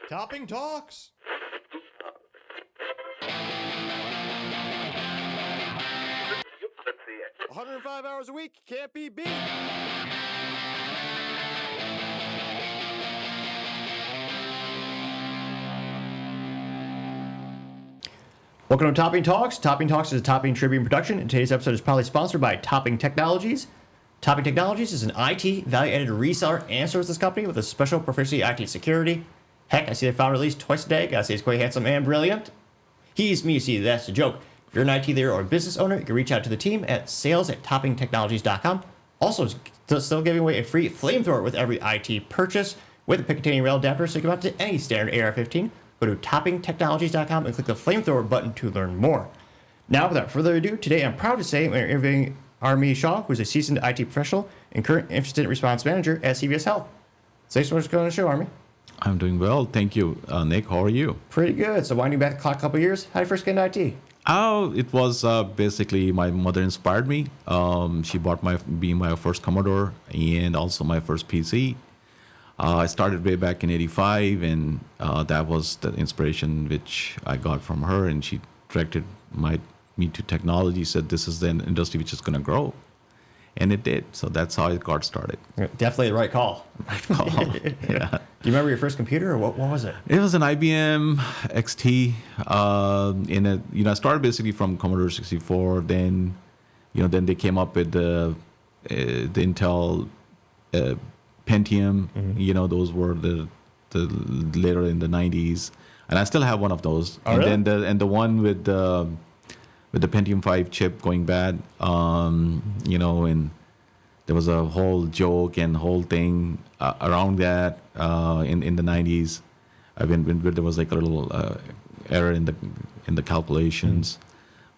Topping Talks. Let's see it. 105 hours a week, can't be beat. Welcome to Topping Talks. Topping Talks is a Topping Tribune production, and today's episode is proudly sponsored by Topping Technologies. Topping Technologies is an IT value-added reseller and services company with a special proficiency in IT security. Heck, I see they found at least twice a day. Gotta say, he's quite handsome and brilliant. He's me, you see, that's a joke. If you're an IT leader or a business owner, you can reach out to the team at sales@toppingtechnologies.com. Also, still giving away a free Flamethrower with every IT purchase with a Picatinny rail adapter, so you can mount to any standard AR-15. Go to toppingtechnologies.com and click the Flamethrower button to learn more. Now, without further ado, today I'm proud to say we're interviewing Armie Shah, who's a seasoned IT professional and current incident response manager at CVS Health. Thanks so much for coming on the show, Armie. I'm doing well, thank you. Nick, how are you? Pretty good. So winding back the clock a couple of years, how did you first get into IT? Oh, it was basically my mother inspired me. She bought my first Commodore and also my first PC. I started way back in '85, and that was the inspiration which I got from her. And she directed me to technology. Said this is the industry which is going to grow, and it did. So that's how it got started. Definitely the right call. Yeah. Do you remember your first computer, or what was it? It was an IBM XT. I started basically from Commodore 64. Then they came up with the Intel Pentium. Mm-hmm. Those were the later in the 90s, and I still have one of those. Oh, and really? then the one with the Pentium 5 chip going bad. And there was a whole joke and whole thing around that in the 90s. When there was like a little error in the calculations,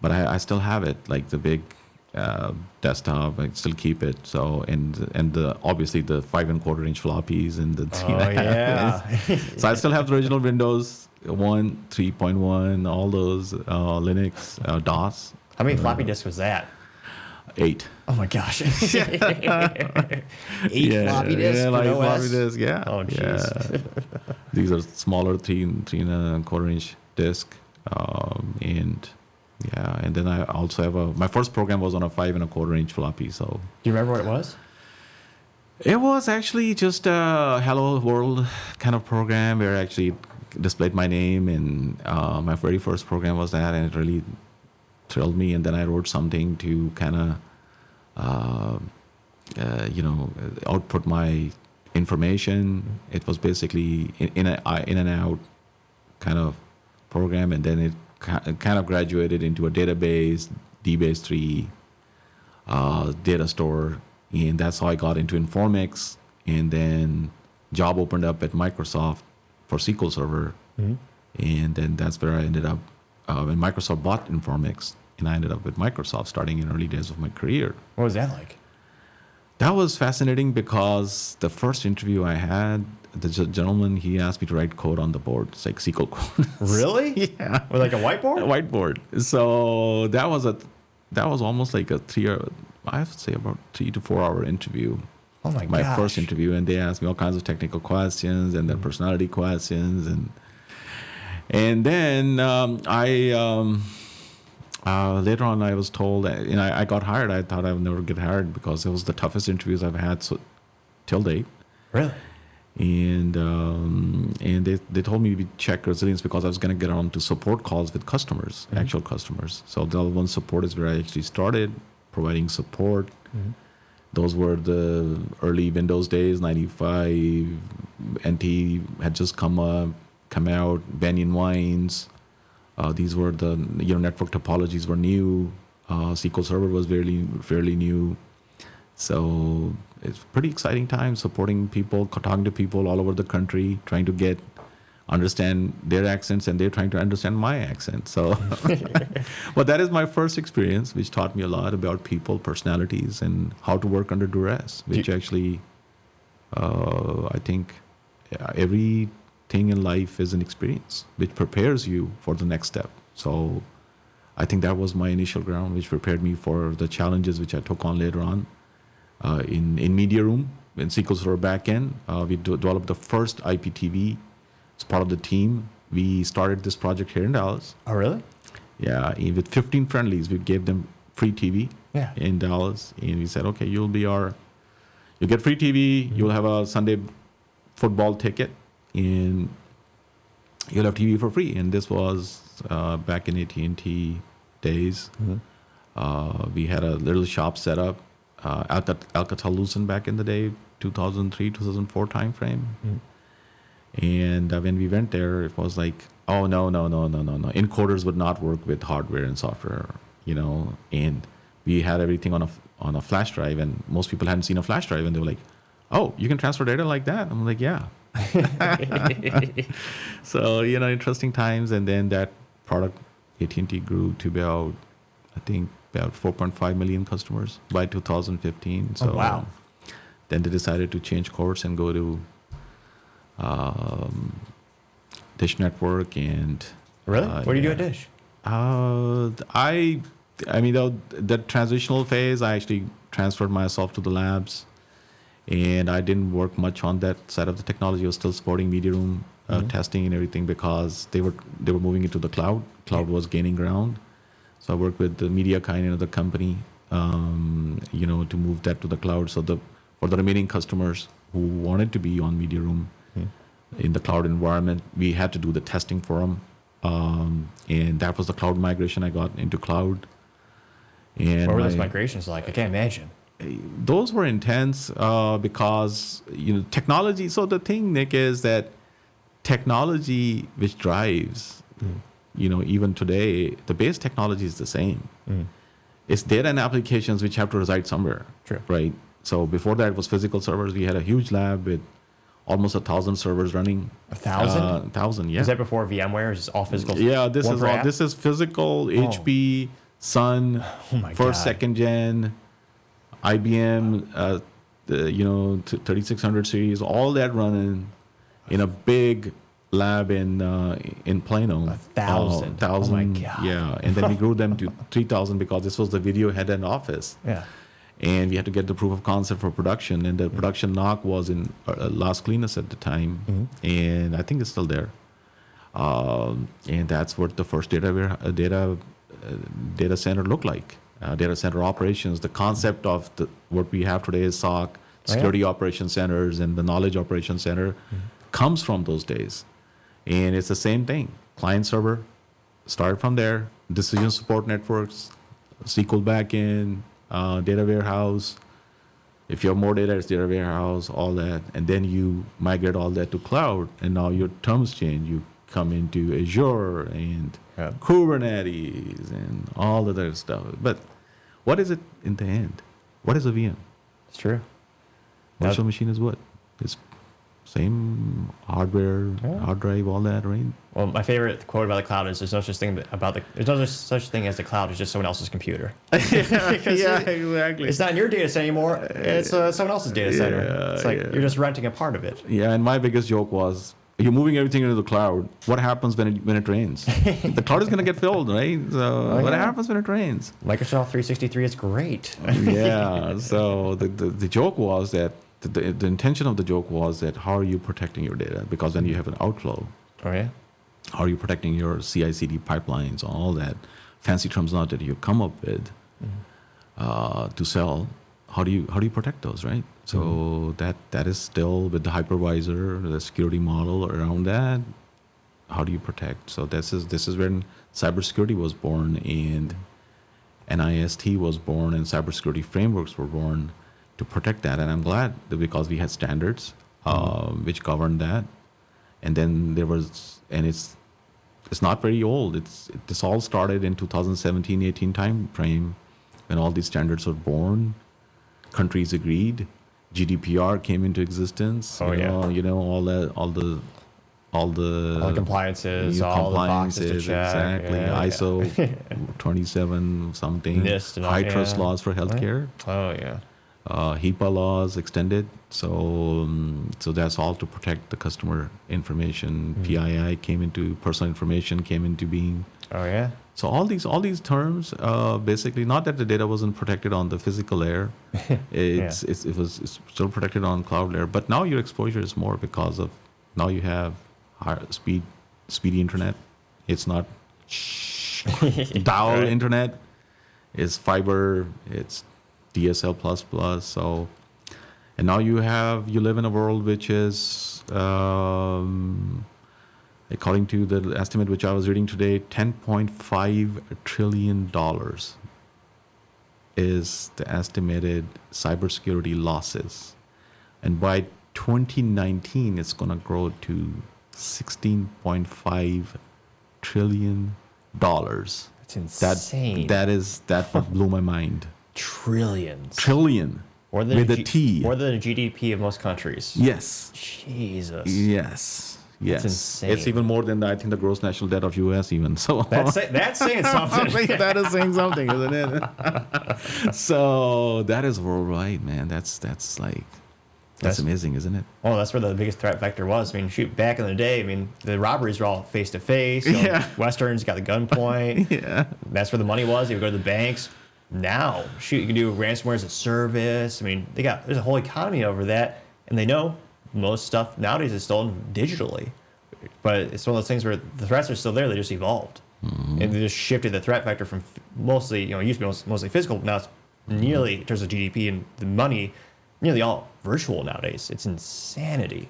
but I still have it, like the big desktop. I still keep it. So and obviously the 5 1/4-inch floppies and the 3.5. Yeah. So I still have the original Windows 1, 3.1, all those Linux, DOS. How many floppy disks was that? 8. Oh my gosh. 8 floppy disks for like OS? floppy disk, yeah. Oh, jeez. Yeah. These are smaller 3 1/4-inch disk, and then I also have my first program was on a 5 1/4-inch floppy. So Do you remember what it was? it was actually just a Hello World kind of program where I actually displayed my name, and my very first program was that, and it really thrilled me. And then I wrote something to kind of output my information. It was basically in and out kind of program, and then it kind of graduated into a database, DBase 3 data store, and that's how I got into Informix. And then job opened up at Microsoft for SQL Server, and then that's where I ended up when Microsoft bought Informix, and I ended up with Microsoft starting in early days of my career. What was that like? That was fascinating because the first interview I had, the gentleman, he asked me to write code on the board. It's like SQL code. Really? Yeah. With like a whiteboard? A whiteboard. So that was almost like a 3 to 4 hour interview. Oh my My gosh. first interview, and they asked me all kinds of technical questions and then personality questions, and then later on I was told that, I got hired. I thought I would never get hired because it was the toughest interviews I've had till date. Really? And they told me to check resilience because I was going to get on to support calls with customers, actual customers. So the level 1 support is where I actually started providing support. Those were the early Windows days. 95 NT had just come out. Banyan Wines. These were the network topologies were new. SQL Server was fairly new. So it's pretty exciting time supporting people, talking to people all over the country, trying to understand their accents, and they're trying to understand my accent. So, but that is my first experience, which taught me a lot about people, personalities, and how to work under duress, which actually, I think everything in life is an experience, which prepares you for the next step. So I think that was my initial ground, which prepared me for the challenges which I took on later on. In Media Room, in SQL Server backend, we developed the first IPTV as part of the team, we started this project here in Dallas. Oh, really? Yeah, and with 15 friendlies, we gave them free TV Yeah. in Dallas, and we said, okay, you'll get free TV, you'll have a Sunday football ticket, and you'll have TV for free. And this was back in AT&T days. We had a little shop set up, Alcatel-Lucent back in the day, 2003, 2004 timeframe. And when we went there, it was like, oh, no. Encoders would not work with hardware and software, and we had everything on a flash drive, and most people hadn't seen a flash drive, and they were like, oh, you can transfer data like that? I'm like, yeah. So, interesting times. And then that product, AT&T, grew to about 4.5 million customers by 2015. So wow. Then they decided to change course and go to Dish Network. And Really? What do you do at Dish? The transitional phase, I actually transferred myself to the labs, and I didn't work much on that side of the technology. I was still supporting media room testing and everything, because they were moving into the cloud. Cloud was gaining ground. So I worked with the MediaKind, the company, to move that to the cloud. So for the remaining customers who wanted to be on media room in the cloud environment, we had to do the testing for them. And that was the cloud migration. I got into cloud. And what were those migrations like? I can't imagine. Those were intense because technology. So the thing, Nick, is that technology which drives, even today, the base technology is the same. It's data and applications which have to reside somewhere. True. Right. So before that, it was physical servers. We had a huge lab with almost 1,000 servers running. 1,000? 1,000, yeah. Is that before VMware? Is this all physical? Yeah, this is physical, HP, Sun, first, second gen, IBM, 3600 series, all that running in a big lab in Plano. 1,000. 1,000. Oh my God. Yeah, and then we grew them to 3,000 because this was the video head end office. Yeah. And we had to get the proof of concept for production, and the production NOC was in Las Colinas at the time, and I think it's still there. And that's what the first data center looked like. Data center operations. The concept of what we have today is SOC, security operations centers, and the knowledge operations center comes from those days. And it's the same thing. Client server, started from there. Decision support networks, SQL backend, data warehouse. If you have more data, it's data warehouse, all that. And then you migrate all that to cloud, and now your terms change. You come into Azure and Kubernetes and all the other stuff. But what is it in the end? What is a VM? It's true. Virtual machine is what? It's same hardware, hard drive, all that, right? Well, my favorite quote about the cloud is there's no such thing as the cloud. It's just someone else's computer. Yeah, exactly. It's not in your data center anymore. It's someone else's data center. It's like you're just renting a part of it. Yeah, and my biggest joke was, you're moving everything into the cloud. What happens when it rains? The cloud is going to get filled, right? So what happens when it rains? Microsoft 363 is great. Yeah. So the joke was that the intention of the joke was that how are you protecting your data? Because when you have an outflow, how are you protecting your CI/CD pipelines, all that fancy terms now that you come up with to sell? How do you protect those, right? So that is still with the hypervisor, the security model around that. How do you protect? So this is when cybersecurity was born, and NIST was born, and cybersecurity frameworks were born to protect that. And I'm glad that because we had standards which governed that, and then there was, and it's not very old. This all started in 2017-18 time frame when all these standards were born. Countries agreed. GDPR came into existence. All the compliances, all the boxes to check. Exactly. ISO 27 something. NIST and all, high trust laws for healthcare. Oh yeah. HIPAA laws extended. So that's all to protect the customer information. PII personal information came into being. Oh yeah. So all these terms, basically, not that the data wasn't protected on the physical layer, it's still protected on cloud layer. But now your exposure is more because of now you have speedy internet. It's not dial internet. It's fiber. It's DSL plus plus. So, and now you live in a world which is, according to the estimate which I was reading today, $10.5 trillion is the estimated cybersecurity losses. And by 2019, it's going to grow to $16.5 trillion. That's insane. That blew my mind. Trillions. Trillion. More than with a T. More than the GDP of most countries. Yes. Jesus. Yes. Yes. That's insane. It's even more than I think the gross national debt of US even. So that's saying something. That is saying something, isn't it? So that is worldwide, man. That's amazing, isn't it? Oh, that's where the biggest threat vector was. I mean, shoot, back in the day, I mean, the robberies were all face to face. Yeah. Westerns got the gunpoint. Yeah. That's where the money was. You would go to the banks. Now, shoot, you can do ransomware as a service. I mean, there's a whole economy over that, and they know most stuff nowadays is stolen digitally. But it's one of those things where the threats are still there. They just evolved, and they just shifted the threat vector from mostly, it used to be mostly physical. Now it's nearly, in terms of GDP and the money, nearly all virtual nowadays. It's insanity.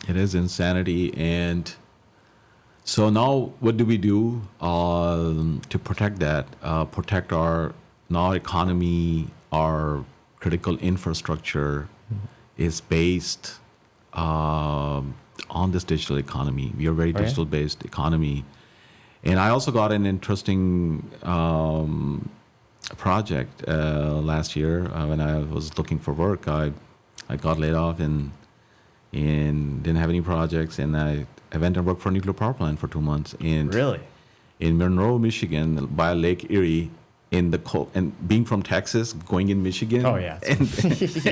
It is insanity. And so now what do we do to protect that, protect our economy, our critical infrastructure is based on this digital economy. We are a very digital-based economy. And I also got an interesting project last year when I was looking for work. I got laid off and didn't have any projects, and I went and worked for a nuclear power plant for 2 months. And Really? in Monroe, Michigan, by Lake Erie, in the cold, and being from Texas, going in Michigan. Oh, yeah. And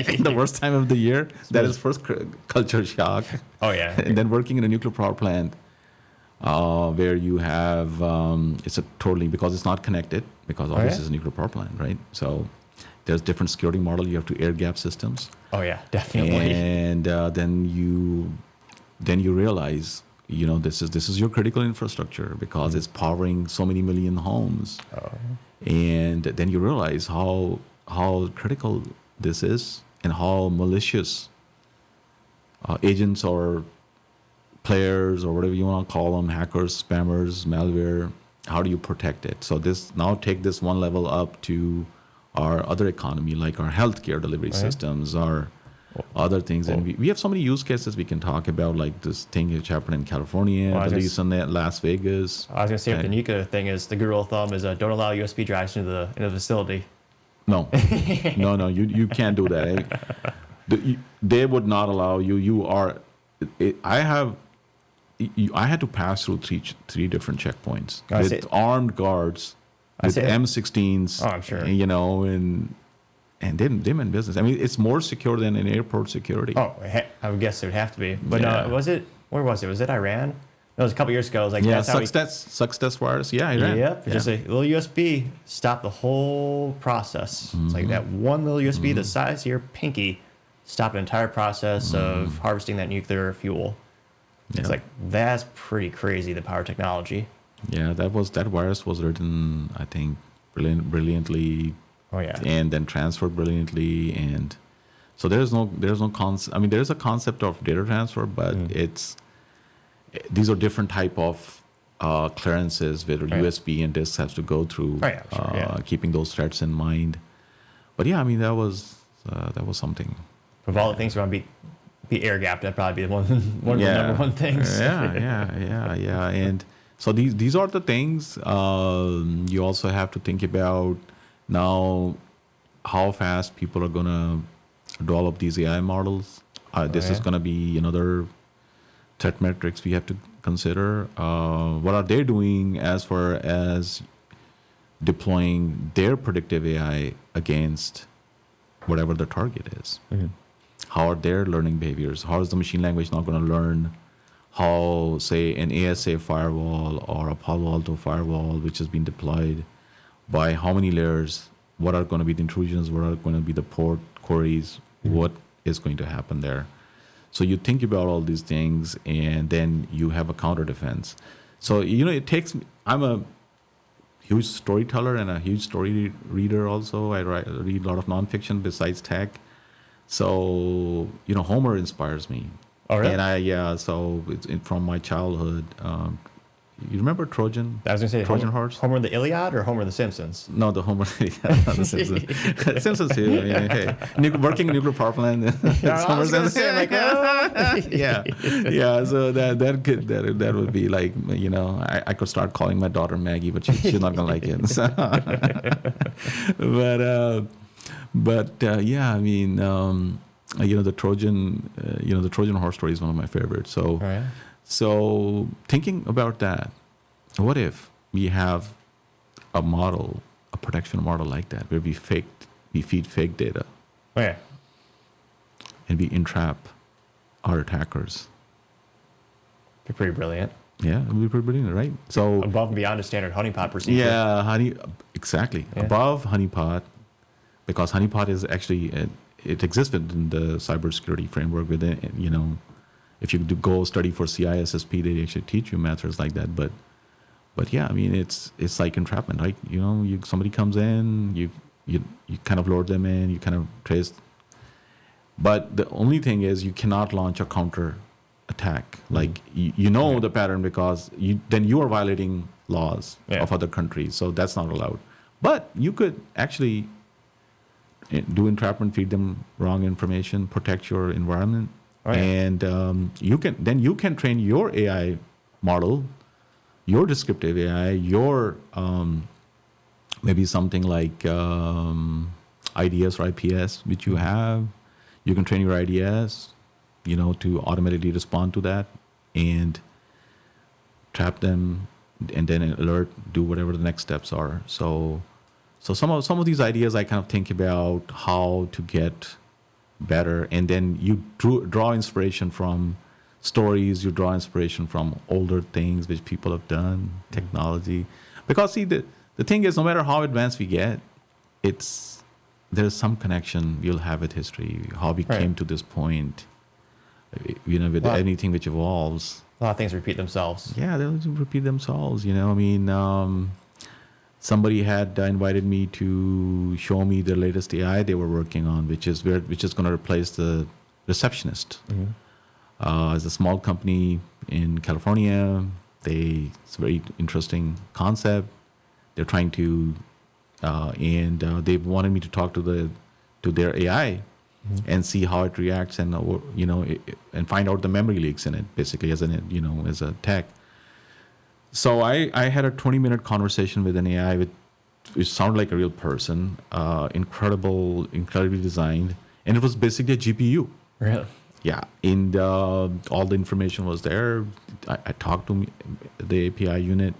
in the worst time of the year, that is first culture shock. Oh, yeah. And then working in a nuclear power plant, where you have it's a totally, because it's not connected, because obviously it's a nuclear power plant, right? So there's different security model. You have to air gap systems. Oh yeah, definitely. And then you realize, this is your critical infrastructure because it's powering so many million homes. Oh. And then you realize how critical this is and how malicious agents or players or whatever you want to call them, hackers, spammers, malware, how do you protect it? So take this one level up to our other economy, like our healthcare delivery systems, our other things. And we have so many use cases we can talk about, like this thing which happened in California, the recent Las Vegas. I was going to say, the nuclear thing is, the good rule of thumb is don't allow USB drives into the facility. No, no, you can't do that. They would not allow you. I had to pass through three different checkpoints with armed guards with M16s. Oh, I'm sure. And they meant business. I mean, it's more secure than an airport security. Oh, I would guess it would have to be. But where was it? Was it Iran? No, it was a couple years ago. It was like, success virus. Yeah, Iran. Yep. Just a little USB stopped the whole process. It's like that one little USB the size of your pinky stopped an entire process of harvesting that nuclear fuel. It's like, that's pretty crazy, the power technology. Yeah, that virus was written, I think, brilliantly. Oh yeah. And then transferred brilliantly, and so there's no concept. I mean, there is a concept of data transfer, but these are different type of clearances where USB and disks have to go through, keeping those threats in mind. But yeah, I mean, that was something. Of all the things we want to be air gapped, that'd probably be one of the number one things. Yeah. And so these are the things. You also have to think about now how fast people are gonna develop these AI models. This is gonna be another threat metrics we have to consider. What are they doing as far as deploying their predictive AI against whatever the target is? How are their learning behaviors? How is the machine language not going to learn how, say, an ASA firewall or a Palo Alto firewall, which has been deployed, by how many layers? What are going to be the intrusions? What are going to be the port queries? What is going to happen there? So you think about all these things, and then you have a counter defense. So it takes. I'm a huge storyteller and a huge story reader. Also, I read a lot of nonfiction besides tech. So Homer inspires me. Oh, really? And so it's from my childhood. You remember Trojan? I was going to say Trojan Homer, horse. Homer the Iliad or Homer the Simpsons? No, the Homer. Not the Simpsons. Simpsons too. I mean, hey, working in nuclear power plant. Yeah, I was going to say, like, yeah. So that would be like I could start calling my daughter Maggie, but she's not gonna like it. So. But yeah, I mean, the Trojan horse story is one of my favorites. So. Oh, yeah? So thinking about that, what if we have a protection model like that, where we feed fake data, Oh, yeah. and we entrap our attackers? Be pretty brilliant. Yeah, it would be pretty brilliant, right? So Above and beyond a standard honeypot procedure. yeah, exactly. Yeah. Above honeypot, because honeypot is actually it exists within the cybersecurity framework. Within if you go study for CISSP, they actually teach you methods like that. But yeah, I mean, it's like entrapment, right? Somebody comes in, you kind of lure them in, you kind of trace. But the only thing is, you cannot launch a counter attack. Like the pattern, because then you are violating laws of other countries, so that's not allowed. But you could actually do entrapment, feed them wrong information, protect your environment. Oh, yeah. And you can train your AI model, your descriptive AI, your maybe something like IDS or IPS, which you have. You can train your IDS, to automatically respond to that and trap them, and then alert, do whatever the next steps are. So some of these ideas I kind of think about how to get better, and then you draw inspiration from stories, you draw inspiration from older things which people have done, technology. Because see, the thing is, no matter how advanced we get, there's some connection you'll have with history, how we came to this point. With anything which evolves, a lot of things repeat themselves. Yeah, they'll repeat themselves. I mean, somebody had invited me to show me the latest AI they were working on, which is going to replace the receptionist. Mm-hmm. It's a small company in California. It's a very interesting concept. They're trying to, and they wanted me to talk to their AI, mm-hmm. and see how it reacts, and and find out the memory leaks in it, basically, as a tech. So I had a 20-minute conversation with an AI which sounded like a real person, incredibly designed, and it was basically a GPU. Really? Yeah, and all the information was there. I talked to the API unit,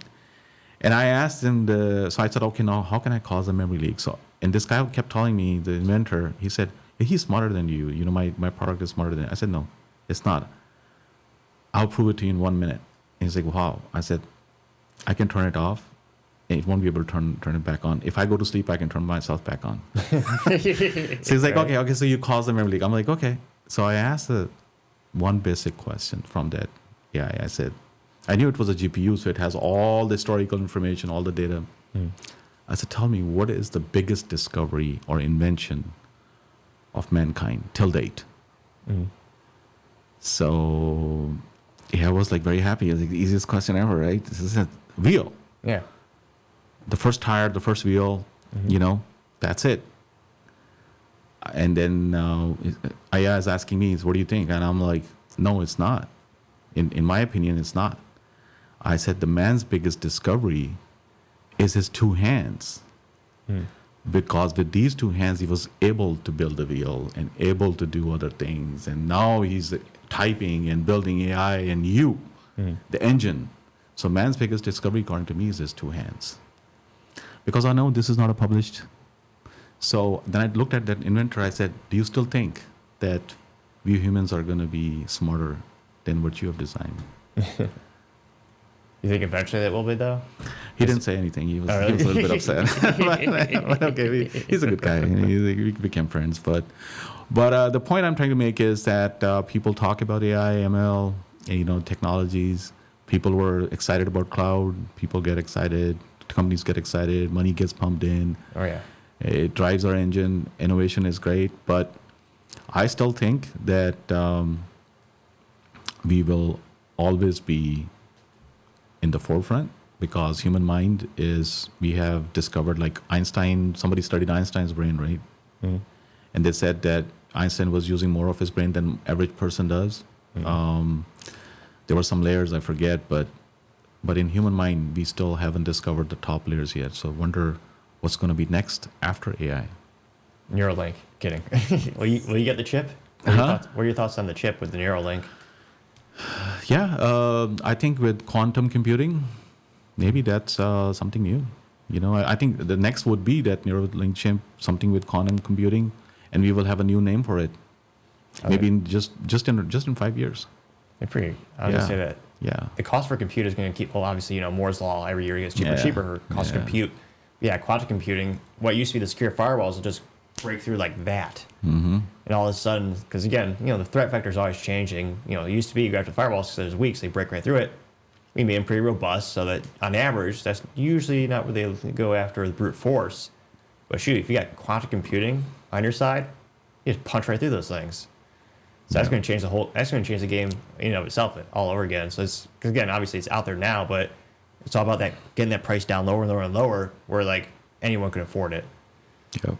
and I asked him so I said, okay, now how can I cause a memory leak? And this guy kept telling me, the inventor, he said, hey, he's smarter than you. My product is smarter than you. I said, no, it's not. I'll prove it to you in 1 minute. And he's like, wow. I said, I can turn it off, and it won't be able to turn it back on. If I go to sleep, I can turn myself back on. So he's like, okay, so you cause the memory leak. I'm like, okay. So I asked one basic question from that AI. I said, I knew it was a GPU, so it has all the historical information, all the data. I said, tell me, what is the biggest discovery or invention of mankind till date? So I was like very happy. It was like the easiest question ever, right? This is a wheel. Yeah. The first tire, the first wheel, that's it. And then Aya is asking me, what do you think? And I'm like, no, it's not. In my opinion, it's not. I said, the man's biggest discovery is his two hands. Because with these two hands, he was able to build a wheel and able to do other things. And now he's typing and building AI and the engine. So man's biggest discovery, according to me, is his two hands. Because I know this is not a published. So then I looked at that inventor. I said, do you still think that we humans are going to be smarter than what you have designed? You think eventually that will be, though? He didn't say anything. He was, Oh, he was a really? little bit upset. But okay, he's a good guy. We became friends. But the point I'm trying to make is that people talk about AI, ML, technologies. People were excited about cloud. People get excited. Companies get excited. Money gets pumped in. Oh yeah. It drives our engine. Innovation is great, but I still think that we will always be in the forefront because human mind is, we have discovered, like Einstein, somebody studied Einstein's brain, right? Mm-hmm. And they said that Einstein was using more of his brain than average person does. Mm-hmm. There were some layers I forget, but in human mind, we still haven't discovered the top layers yet. So I wonder what's going to be next after AI. Neuralink. Kidding. Will you get the chip? What are your thoughts on the chip with the Neuralink? Yeah, I think with quantum computing, maybe that's something new. I think the next would be that Neuralink chip, something with quantum computing, and we will have a new name for it. Okay. Maybe in just in 5 years. I would say that. Yeah. The cost for compute is going to keep. Well, obviously, Moore's law every year gets cheaper and cheaper. Cost of compute. Yeah, quantum computing. What used to be the secure firewalls will just break through like that. Mm-hmm. And all of a sudden, because again, the threat vector is always changing. It used to be you go after firewalls because there's weak, so they break right through it. We made them pretty robust, so that on average, that's usually not where they go after the brute force. But shoot, if you got quantum computing on your side, you just punch right through those things. So that's going to change that's going to change the game in and of itself all over again. So it's, because again, obviously it's out there now, but it's all about that getting that price down lower and lower and lower, where like anyone can afford it. Yeah.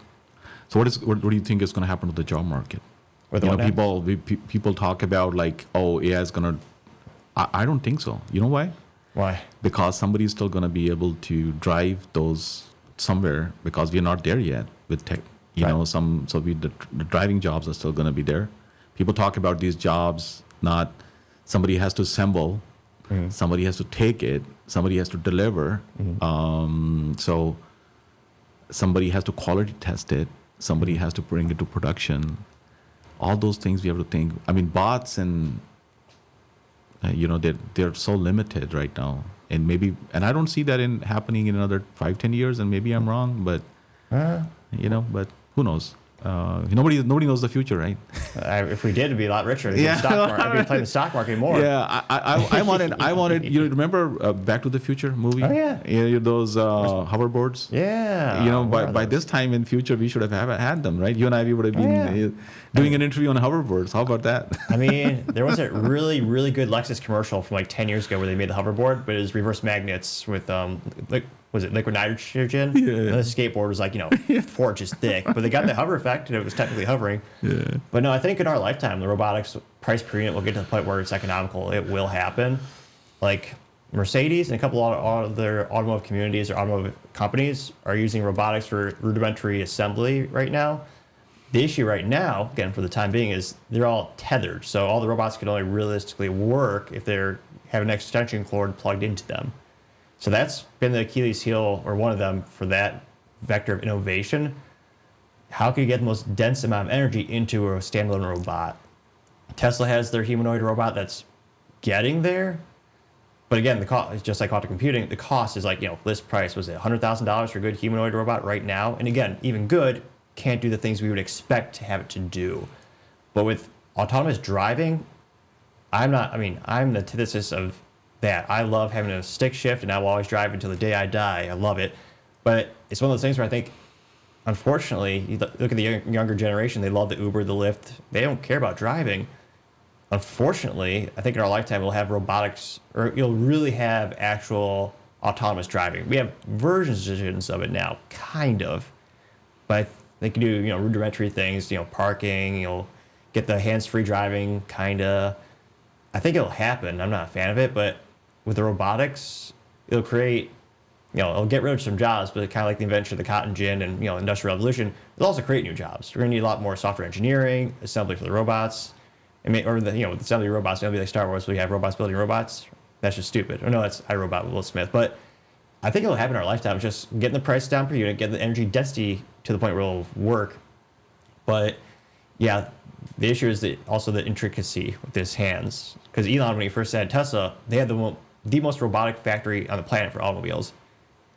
So what do you think is going to happen to the job market? People talk about like, oh, AI is going to. I don't think so. You know why? Why? Because somebody's still going to be able to drive those somewhere, because we're not there yet with tech. The driving jobs are still going to be there. People talk about these jobs, not somebody has to assemble, somebody has to take it, somebody has to deliver. So somebody has to quality test it, somebody has to bring it to production. All those things we have to think. I mean, bots and they're so limited right now, and I don't see that happening in another 5-10 years, and maybe I'm wrong, but but who knows? Nobody knows the future, right? If we did, it'd be a lot richer. I'd be playing the stock market more. Yeah, I wanted. You remember Back to the Future movie? Oh yeah. Those hoverboards. Yeah. By this time in future, we should have had them, right? You and I, we would have been doing an interview on hoverboards. How about that? I mean, there was a really, really good Lexus commercial from like 10 years ago where they made the hoverboard, but it was reverse magnets with was it liquid nitrogen? Yeah. And the skateboard was like 4 inches thick, but they got the hover effect and it was technically hovering. Yeah. But no, I think in our lifetime, the robotics price per unit will get to the point where it's economical. It will happen. Like Mercedes and a couple of other automotive communities or automotive companies are using robotics for rudimentary assembly right now. The issue right now, again, for the time being, is they're all tethered. So all the robots can only realistically work if they have an extension cord plugged into them. So that's been the Achilles heel, or one of them, for that vector of innovation. How can you get the most dense amount of energy into a standalone robot? Tesla has their humanoid robot that's getting there. But again, the cost is just like quantum computing. The cost is like, list price, was it $100,000 for a good humanoid robot right now? And again, even good, can't do the things we would expect to have it to do. But with autonomous driving, I'm the antithesis of that. I love having a stick shift, and I will always drive until the day I die. I love it. But it's one of those things where I think, unfortunately, you look at the younger generation, they love the Uber, the Lyft. They don't care about driving. Unfortunately, I think in our lifetime, we'll have robotics, or you'll really have actual autonomous driving. We have versions of it now, kind of. But they can do, rudimentary things, parking, you'll get the hands-free driving, kind of. I think it'll happen. I'm not a fan of it, but with the robotics, it'll create, it'll get rid of some jobs, but kind of like the invention of the cotton gin and, industrial revolution, it'll also create new jobs. We're going to need a lot more software engineering, assembly for the robots, with assembly robots, it'll be like Star Wars, where we have robots building robots. That's just stupid. Oh no, that's iRobot with Will Smith. But I think it'll happen in our lifetime. It's just getting the price down per unit, getting the energy density to the point where it'll work. But yeah, the issue is also the intricacy with his hands. Because Elon, when he first had Tesla, they had the most robotic factory on the planet for automobiles.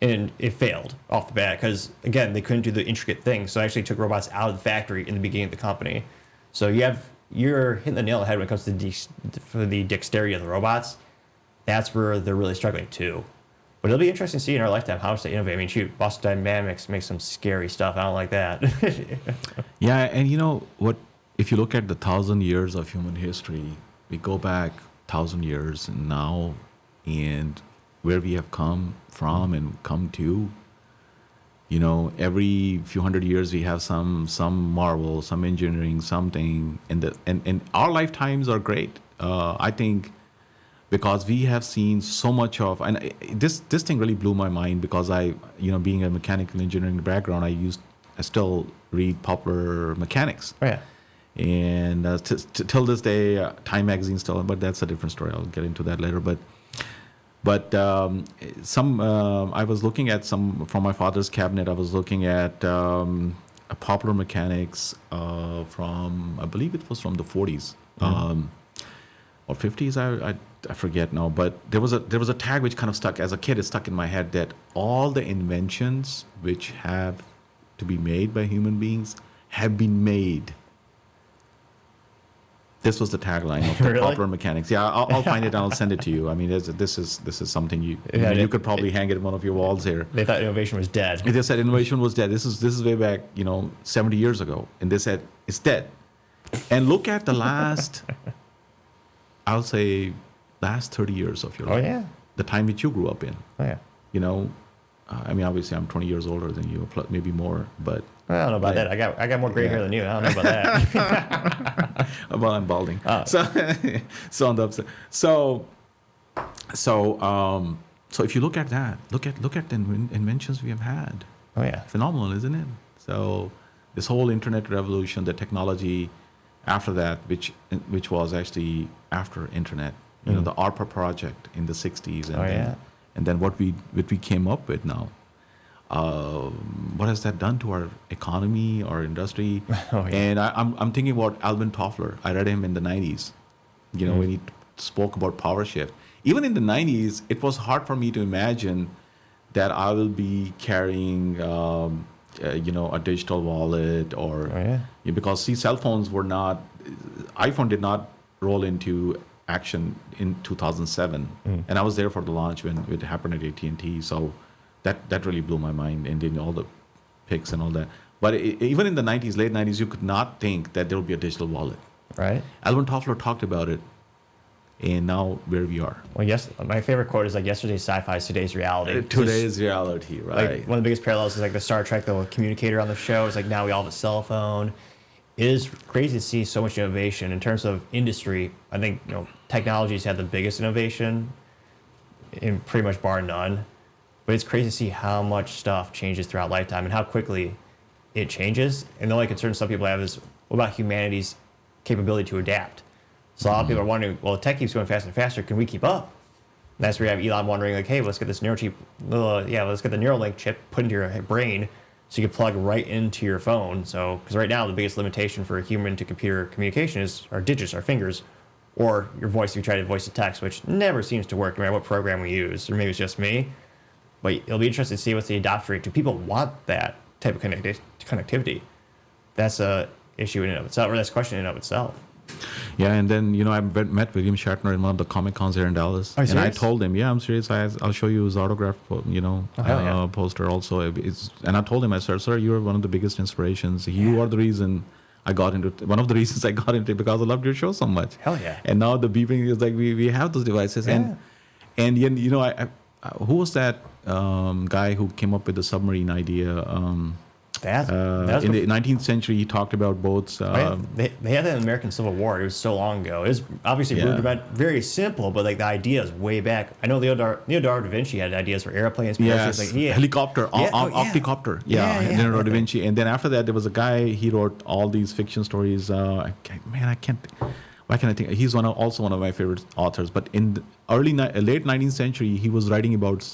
And it failed off the bat because, again, they couldn't do the intricate things. So I actually took robots out of the factory in the beginning of the company. So you're hitting the nail on the head when it comes to the dexterity of the robots. That's where they're really struggling too. But it'll be interesting to see in our lifetime how much they innovate. I mean, shoot, Boston Dynamics makes some scary stuff. I don't like that. Yeah, and you know what? If you look at the 1,000 years of human history, we go back 1,000 years and now, and where we have come from and come to. You know, every few hundred years we have some marvel, some engineering, something, and our lifetimes are great. I think because we have seen so much of, and this thing really blew my mind because being a mechanical engineering background, I still read popular mechanics. Oh yeah. And till this day, Time magazine still, but that's a different story. I'll get into that later. But I was looking at some from my father's cabinet. I was looking at a popular mechanics from, I believe it was from the 40s or 50s. I forget now. But there was a tag which kind of stuck as a kid. It stuck in my head that all the inventions which have to be made by human beings have been made. This was the tagline of the Really? popular mechanics. Yeah, I'll find it and I'll send it to you. I mean, this is something you could probably hang it in one of your walls here. They thought innovation was dead. They said innovation was dead. This is way back, 70 years ago, and they said it's dead. And look at the last, I'll say, last 30 years of your life. Oh yeah. The time which you grew up in. Oh yeah. I mean, obviously, I'm 20 years older than you, maybe more, but. I don't know about that. I got more gray hair than you. I don't know about that. Well, I'm balding. Oh. So on the upside. So if you look at that, look at the inventions we have had. Oh yeah. Phenomenal, isn't it? So this whole internet revolution, the technology after that, which was actually after internet, the ARPA project in the 60s, and then what we came up with now. What has that done to our economy, our industry? Oh, yeah. And I'm thinking about Alvin Toffler. I read him in the 90s, when he spoke about power shift. Even in the 90s, it was hard for me to imagine that I will be carrying, a digital wallet or, because cell phones were not, iPhone did not roll into action in 2007. And I was there for the launch when it happened at AT&T. So that really blew my mind, and then all the pics and all that. But even in the 90s, late 90s, you could not think that there would be a digital wallet. Right. Alvin Toffler talked about it, and now where we are. Well, yes, my favorite quote is like yesterday's sci-fi is today's reality. Today's reality, right? Like one of the biggest parallels is like the Star Trek, the communicator on the show. It's like now we all have a cell phone. It is crazy to see so much innovation in terms of industry. I think technology's had the biggest innovation, in pretty much bar none. But it's crazy to see how much stuff changes throughout lifetime and how quickly it changes. And the only concern some people have is, what about humanity's capability to adapt? So a lot of people are wondering, well, the tech keeps going faster and faster. Can we keep up? And that's where you have Elon wondering, like, hey, let's get this let's get the Neuralink chip put into your brain so you can plug right into your phone. So, because right now the biggest limitation for human to computer communication is our digits, our fingers, or your voice if you try to voice to text, which never seems to work no matter what program we use. Or maybe it's just me. But it'll be interesting to see what's the adoption rate. Do people want that type of connectivity? That's a issue in and of itself, or that's a question in and of itself. Yeah, and then I met William Shatner in one of the Comic Cons here in Dallas, and I told him, "Yeah, I'm serious. I'll show you his autograph, poster also." And I told him, I said, "Sir, you are one of the biggest inspirations. You are the reason I got into one of the reasons I got into it because I loved your show so much." Hell yeah! And now the beeping is like we have those devices, and who was that guy who came up with the submarine idea? In the 19th century, he talked about boats. They had that in the American Civil War. It was so long ago. It was obviously very simple, but like the idea is way back. I know Leonardo da Vinci had ideas for airplanes. Yes, helicopter, octocopter. Leonardo da Vinci. And then after that, there was a guy, he wrote all these fiction stories. I can't. Why can I think? He's also one of my favorite authors. But in the late 19th century, he was writing about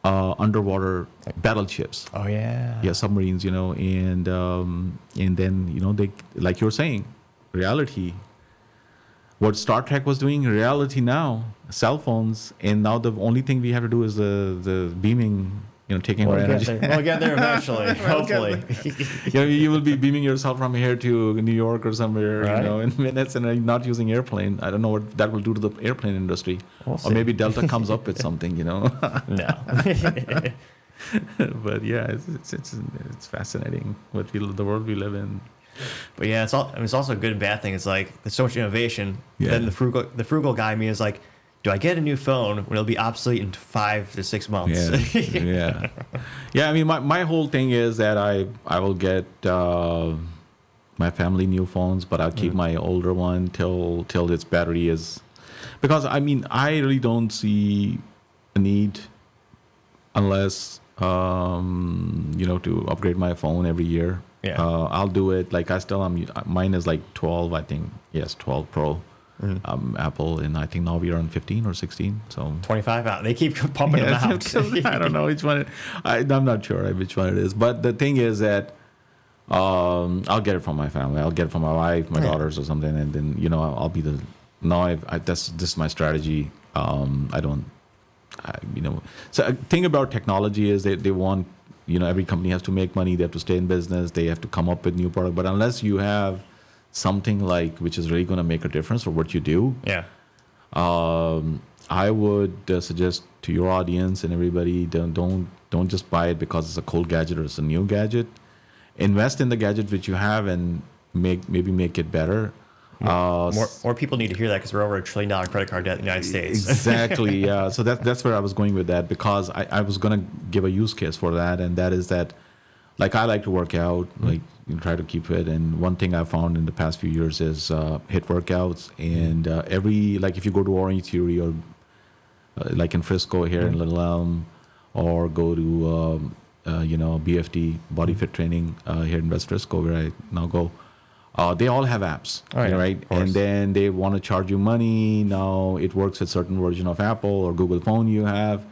underwater battleships. Oh yeah. Yeah, submarines. And then they, like you're saying, reality. what Star Trek was doing in reality now, cell phones, and now the only thing we have to do is the beaming, taking our energy. We'll get there eventually, hopefully. You will be beaming yourself from here to New York or somewhere, Right. in minutes, and not using airplane. I don't know what that will do to the airplane industry. We'll Or see. maybe Delta comes up with something, No. But yeah, it's fascinating the world we live in. But yeah, it's also a good and bad thing. It's like there's so much innovation. Yeah. Then the frugal guy in me is like, do I get a new phone when it'll be obsolete in 5 to 6 months? Yeah. I mean, my whole thing is that I will get my family new phones, but I'll keep my older one till its battery is, because I mean I really don't see a need unless to upgrade my phone every year. Yeah. I'll do it. Like mine is like 12, I think. Yes, 12 Pro. Apple, and I think now we are on 15 or 16. So 25 out. They keep pumping them out. I don't know which one. I'm not sure which one it is. But the thing is that I'll get it from my family. I'll get it from my wife, my daughters, or something, and then I'll be the. Now this is my strategy. So the thing about technology is they want every company has to make money. They have to stay in business. They have to come up with new product. But unless you have something like which is really going to make a difference for what you do, I would suggest to your audience and everybody, don't just buy it because it's a cool gadget or it's a new gadget. Invest in the gadget which you have and maybe make it better. More people need to hear that because we're over $1 trillion credit card debt in the United States. Exactly. Yeah. So that's where I was going with that, because I was going to give a use case for that, and that is that, like, I like to work out, like try to keep fit. And one thing I found in the past few years is HIIT workouts. And if you go to Orange Theory or like in Frisco here in Little Elm, or go to BFT Body Fit Training here in West Frisco, where I now go. They all have apps, right? And then they want to charge you money. Now it works with certain version of Apple or Google phone you have.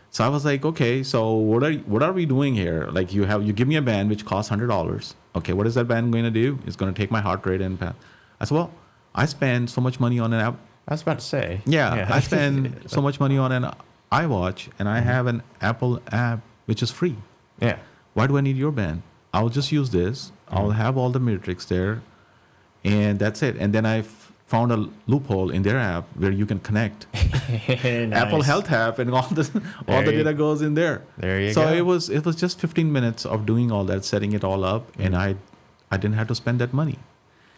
So I was like, okay, so what are we doing here? Like you give me a band which costs $100. Okay, what is that band going to do? It's going to take my heart rate and I said, well, I spend so much money on an app. I was about to say. Yeah. I spend so much money on an iWatch, and I have an Apple app which is free. Yeah. Why do I need your band? I'll just use this. I'll have all the metrics there, and that's it. And then I found a loophole in their app where you can connect Nice. Apple Health app, and all the data goes in there. There you so go. it was just 15 minutes of doing all that, setting it all up, and I didn't have to spend that money.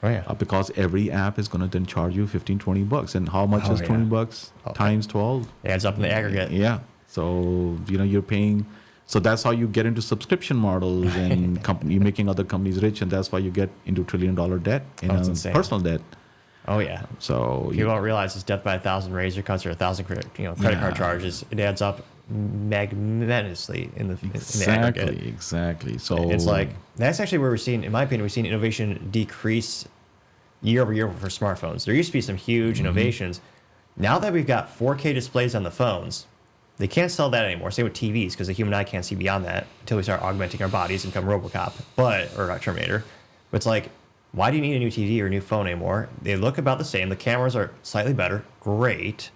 Oh yeah. Because every app is going to then charge you $15-$20, and how much is $20 times 12? It adds up in the aggregate. Yeah. So you're paying. So that's how you get into subscription models, and you're making other companies rich, and that's why you get into $1 trillion debt and personal debt. Oh yeah. So you don't realize it's death by 1,000 razor cuts or 1,000 credit card charges. It adds up magnificently in the aggregate. Exactly. So it's like that's actually where we're seeing, in my opinion, we're seeing innovation decrease year over year for smartphones. There used to be some huge innovations. Now that we've got 4K displays on the phones, they can't sell that anymore. Same with TVs, because the human eye can't see beyond that until we start augmenting our bodies and become RoboCop, or Terminator. But it's like, why do you need a new TV or a new phone anymore? They look about the same. The cameras are slightly better. Great.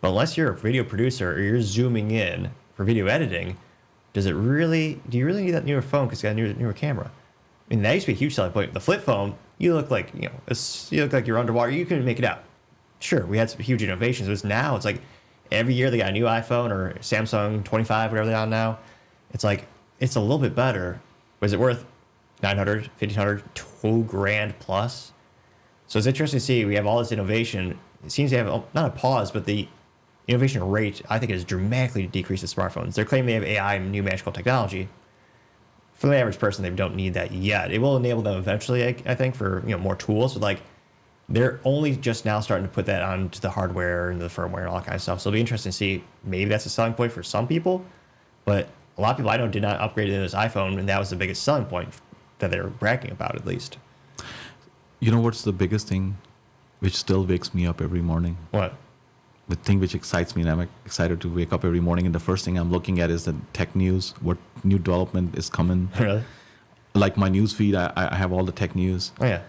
But unless you're a video producer or you're zooming in for video editing, do you really need that newer phone because it's got a newer camera? I mean, that used to be a huge selling point. The flip phone, you look like you're underwater. You couldn't make it out. Sure, we had some huge innovations, but now it's like every year they got a new iPhone or Samsung 25, whatever they're on now. It's like, it's a little bit better. But is it worth $900, $1,500, $2,000 plus? So it's interesting to see we have all this innovation. It seems to have not a pause, but the innovation rate, I think, has dramatically decreased with smartphones. They're claiming they have AI and new magical technology. For the average person, they don't need that yet. It will enable them eventually, I think, for more tools. But like, they're only just now starting to put that onto the hardware and the firmware and all that kind of stuff. So it'll be interesting to see. Maybe that's a selling point for some people, but a lot of people I know did not upgrade into this iPhone, and that was the biggest selling point that they were bragging about, at least. You know what's the biggest thing which still wakes me up every morning? What? The thing which excites me, and I'm excited to wake up every morning, and the first thing I'm looking at is the tech news, what new development is coming. Really? Like my news feed, I have all the tech news. Oh, yeah.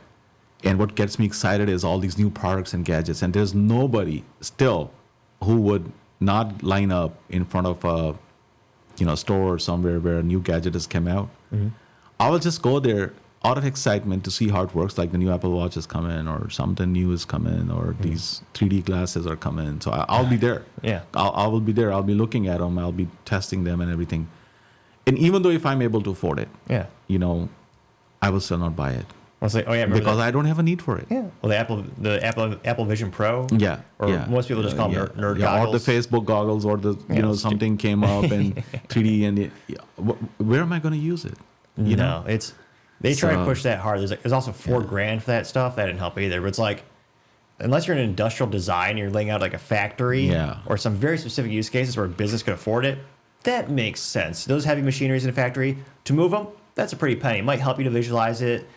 And what gets me excited is all these new products and gadgets. And there's nobody still who would not line up in front of a store or somewhere where a new gadget has come out. I will just go there out of excitement to see how it works, like the new Apple Watch is coming or something new is coming or these 3D glasses are coming. So I'll be there. Yeah. I will be there. I'll be looking at them. I'll be testing them and everything. And even though if I'm able to afford it, Yeah. I will still not buy it. I was like, oh yeah, remember Because that? I don't have a need for it. Yeah. Well, the Apple Vision Pro. Yeah. Or yeah. most people just call them nerd yeah, goggles. or the Facebook goggles, or the something came up and 3D, and where am I going to use it? No, they try to So- push that hard. There's also $4,000 for that stuff. That didn't help either. But it's like, unless you're in industrial design, you're laying out like a factory Yeah. or some very specific use cases where a business could afford it. That makes sense. Those heavy machineries in a factory, to move them, that's a pretty penny. It might help you to visualize it.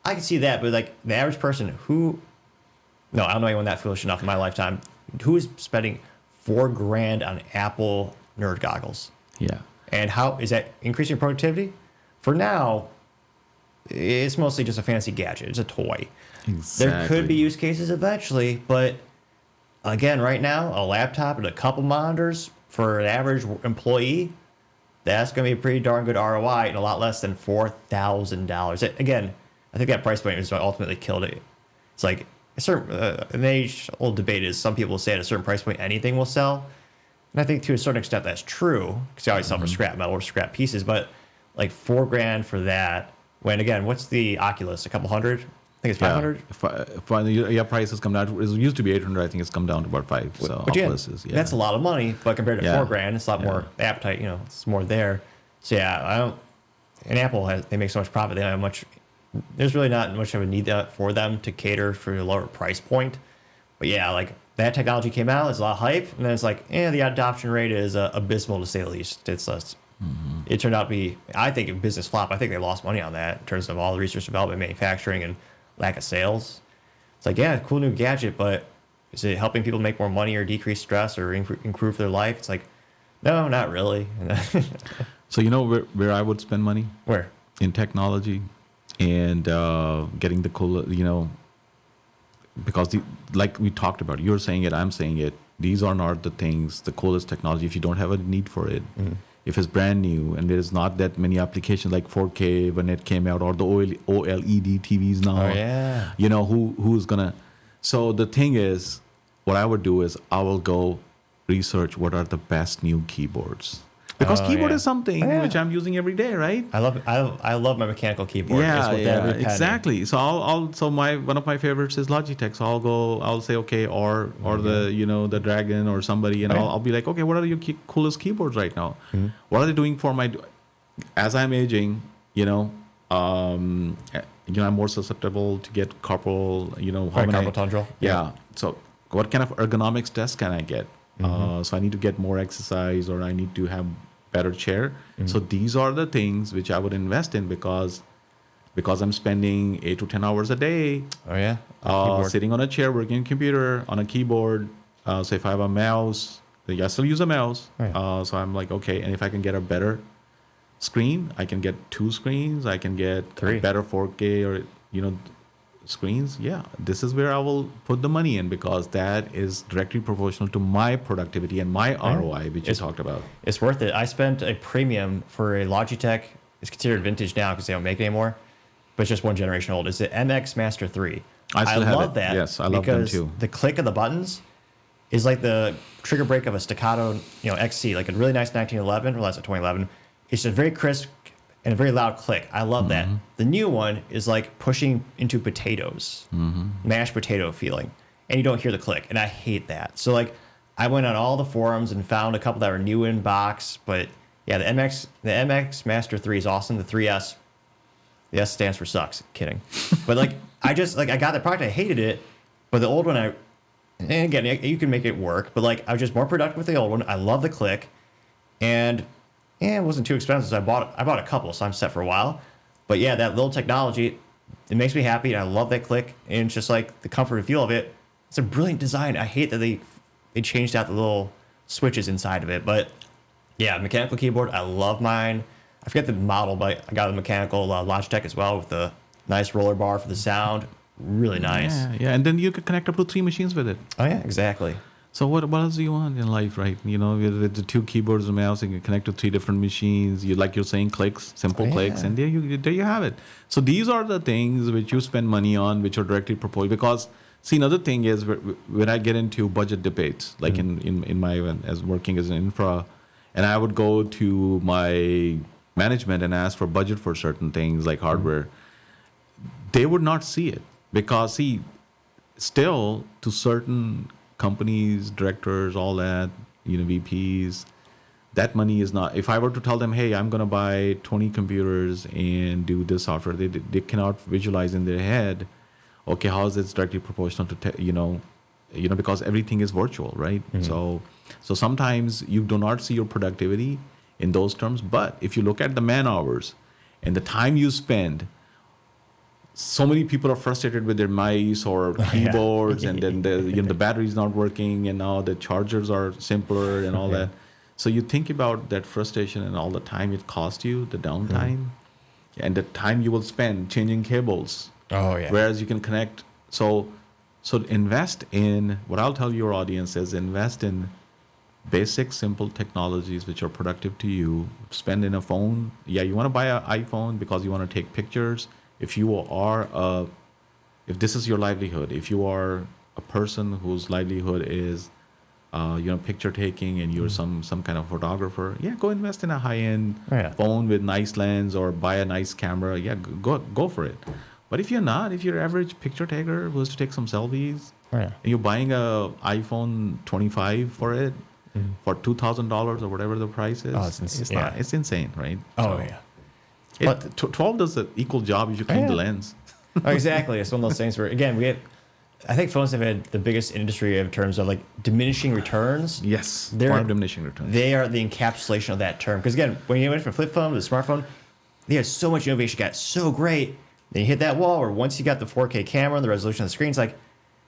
I can see that, but like the average person I don't know anyone that foolish enough in my lifetime who is spending $4,000 on Apple nerd goggles. Yeah. And how is that increasing productivity? For now, it's mostly just a fancy gadget. It's a toy. Exactly. There could be use cases eventually, but again, right now, a laptop and a couple monitors for an average employee, that's going to be a pretty darn good ROI and a lot less than $4,000. Again, I think that price point is what ultimately killed it. It's like a certain, an age-old debate is some people say at a certain price point anything will sell. And I think to a certain extent that's true because you always sell for scrap metal or scrap pieces, but like $4,000 for that. When again, what's the Oculus? A couple hundred? I think it's 500. Yeah, prices come down. It used to be 800. I think it's come down to about 5. So But again, Oculus is, that's a lot of money, but compared to Yeah. $4,000, it's a lot more appetite. It's more there. So yeah, I don't. And Apple they make so much profit. They don't have much. There's really not much of a need for them to cater for a lower price point. But yeah, like that technology came out, there's a lot of hype, and then it's like, the adoption rate is abysmal to say the least. It's it turned out to be, I think, a business flop. I think they lost money on that in terms of all the research, development, manufacturing, and lack of sales. It's like, yeah, cool new gadget, but is it helping people make more money or decrease stress or improve their life? It's like, no, not really. So where I would spend money? Where? In technology and getting the cool, because like we talked about, you're saying it, I'm saying it. These are not the things, the coolest technology if you don't have a need for it. If it's brand new and there's not that many applications like 4K when it came out or the OLED TVs now. Oh, yeah. Who's gonna. So the thing is, what I would do is I will go research what are the best new keyboards. Because keyboard is something which I'm using every day, right? I love my mechanical keyboard. It's worth every penny. Exactly. So one of my favorites is Logitech. So I'll say okay, or the Dragon or somebody, and I'll be like, okay, what are your coolest keyboards right now? What are they doing for my? As I'm aging, I'm more susceptible to get carpal, Carpal tunnel. Yeah. So what kind of ergonomics test can I get? So I need to get more exercise, or I need to have better chair. So these are the things which I would invest in because I'm spending 8 to 10 hours a day. Oh yeah. Sitting on a chair, working on a computer, on a keyboard. So if I have a mouse, I still use a mouse. So I'm like, okay, and if I can get a better screen, I can get 2 screens, I can get 3 better 4K or screens. Yeah, this is where I will put the money in because that is directly proportional to my productivity and my ROI, which you talked about. It's worth it. I spent a premium for a Logitech. It's considered vintage now because they don't make it anymore, but it's just one generation old. It's the MX Master 3. I still have love it. that. Yes, I love them because too. The click of the buttons is like the trigger break of a staccato, XC, like a really nice 1911, or that's a 2011. It's just very crisp and a very loud click. I love that. The new one is like pushing into potatoes, mashed potato feeling, and you don't hear the click, and I hate that. So like, I went on all the forums and found a couple that were new in box, but yeah, the MX Master 3 is awesome. The 3S, the S stands for sucks. Kidding, but like I got the product, I hated it, but the old one and again you can make it work, but like I was just more productive with the old one. I love the click, and it wasn't too expensive, so I bought a couple, so I'm set for a while. But yeah, that little technology, it makes me happy, and I love that click, and it's just like the comfort and feel of it. It's a brilliant design. I hate that they changed out the little switches inside of it, but yeah, mechanical keyboard, I love mine. I forget the model, but I got a mechanical Logitech as well with the nice roller bar for the sound. really nice. Yeah, and then you could connect up to 3 machines with it. Oh yeah, exactly. So what else do you want in life, right? With the 2 keyboards and mouse, you can connect to 3 different machines. Like you're saying, clicks, simple clicks, and there you have it. So these are the things which you spend money on, which are directly proposed. Because see, another thing is when I get into budget debates, like in my as working as an infra, and I would go to my management and ask for budget for certain things like hardware, they would not see it because see, still to certain companies, directors, all that, VPs, that money is not. If I were to tell them, hey, I'm going to buy 20 computers and do this software, they cannot visualize in their head, okay, how is this directly proportional to, because everything is virtual, right? So sometimes you do not see your productivity in those terms. But if you look at the man hours and the time you spend, so many people are frustrated with their mice or keyboards, and then the battery's not working, and now the chargers are simpler and all that. So you think about that frustration and all the time it costs you, the downtime, and the time you will spend changing cables. Oh yeah. Whereas you can connect. So invest in what I'll tell your audience is invest in basic, simple technologies which are productive to you. Spend in a phone. Yeah, you want to buy an iPhone because you want to take pictures. If this is your livelihood, if you are a person whose livelihood is, picture taking, and you're some kind of photographer, go invest in a high-end phone with nice lens, or buy a nice camera. Go for it. But if you're not, if you're average picture taker who has to take some selfies, and you're buying a iPhone 25 for it, for $2,000 or whatever the price is, it's insane, right? Oh yeah. But 12 does an equal job if you clean the lens. Oh, exactly. It's one of those things where, again, I think phones have had the biggest industry in terms of like diminishing returns. Yes, diminishing returns. They are the encapsulation of that term. Because again, when you went from flip phone to the smartphone, they had so much innovation, got so great. Then you hit that wall where once you got the 4K camera and the resolution of the screen's like,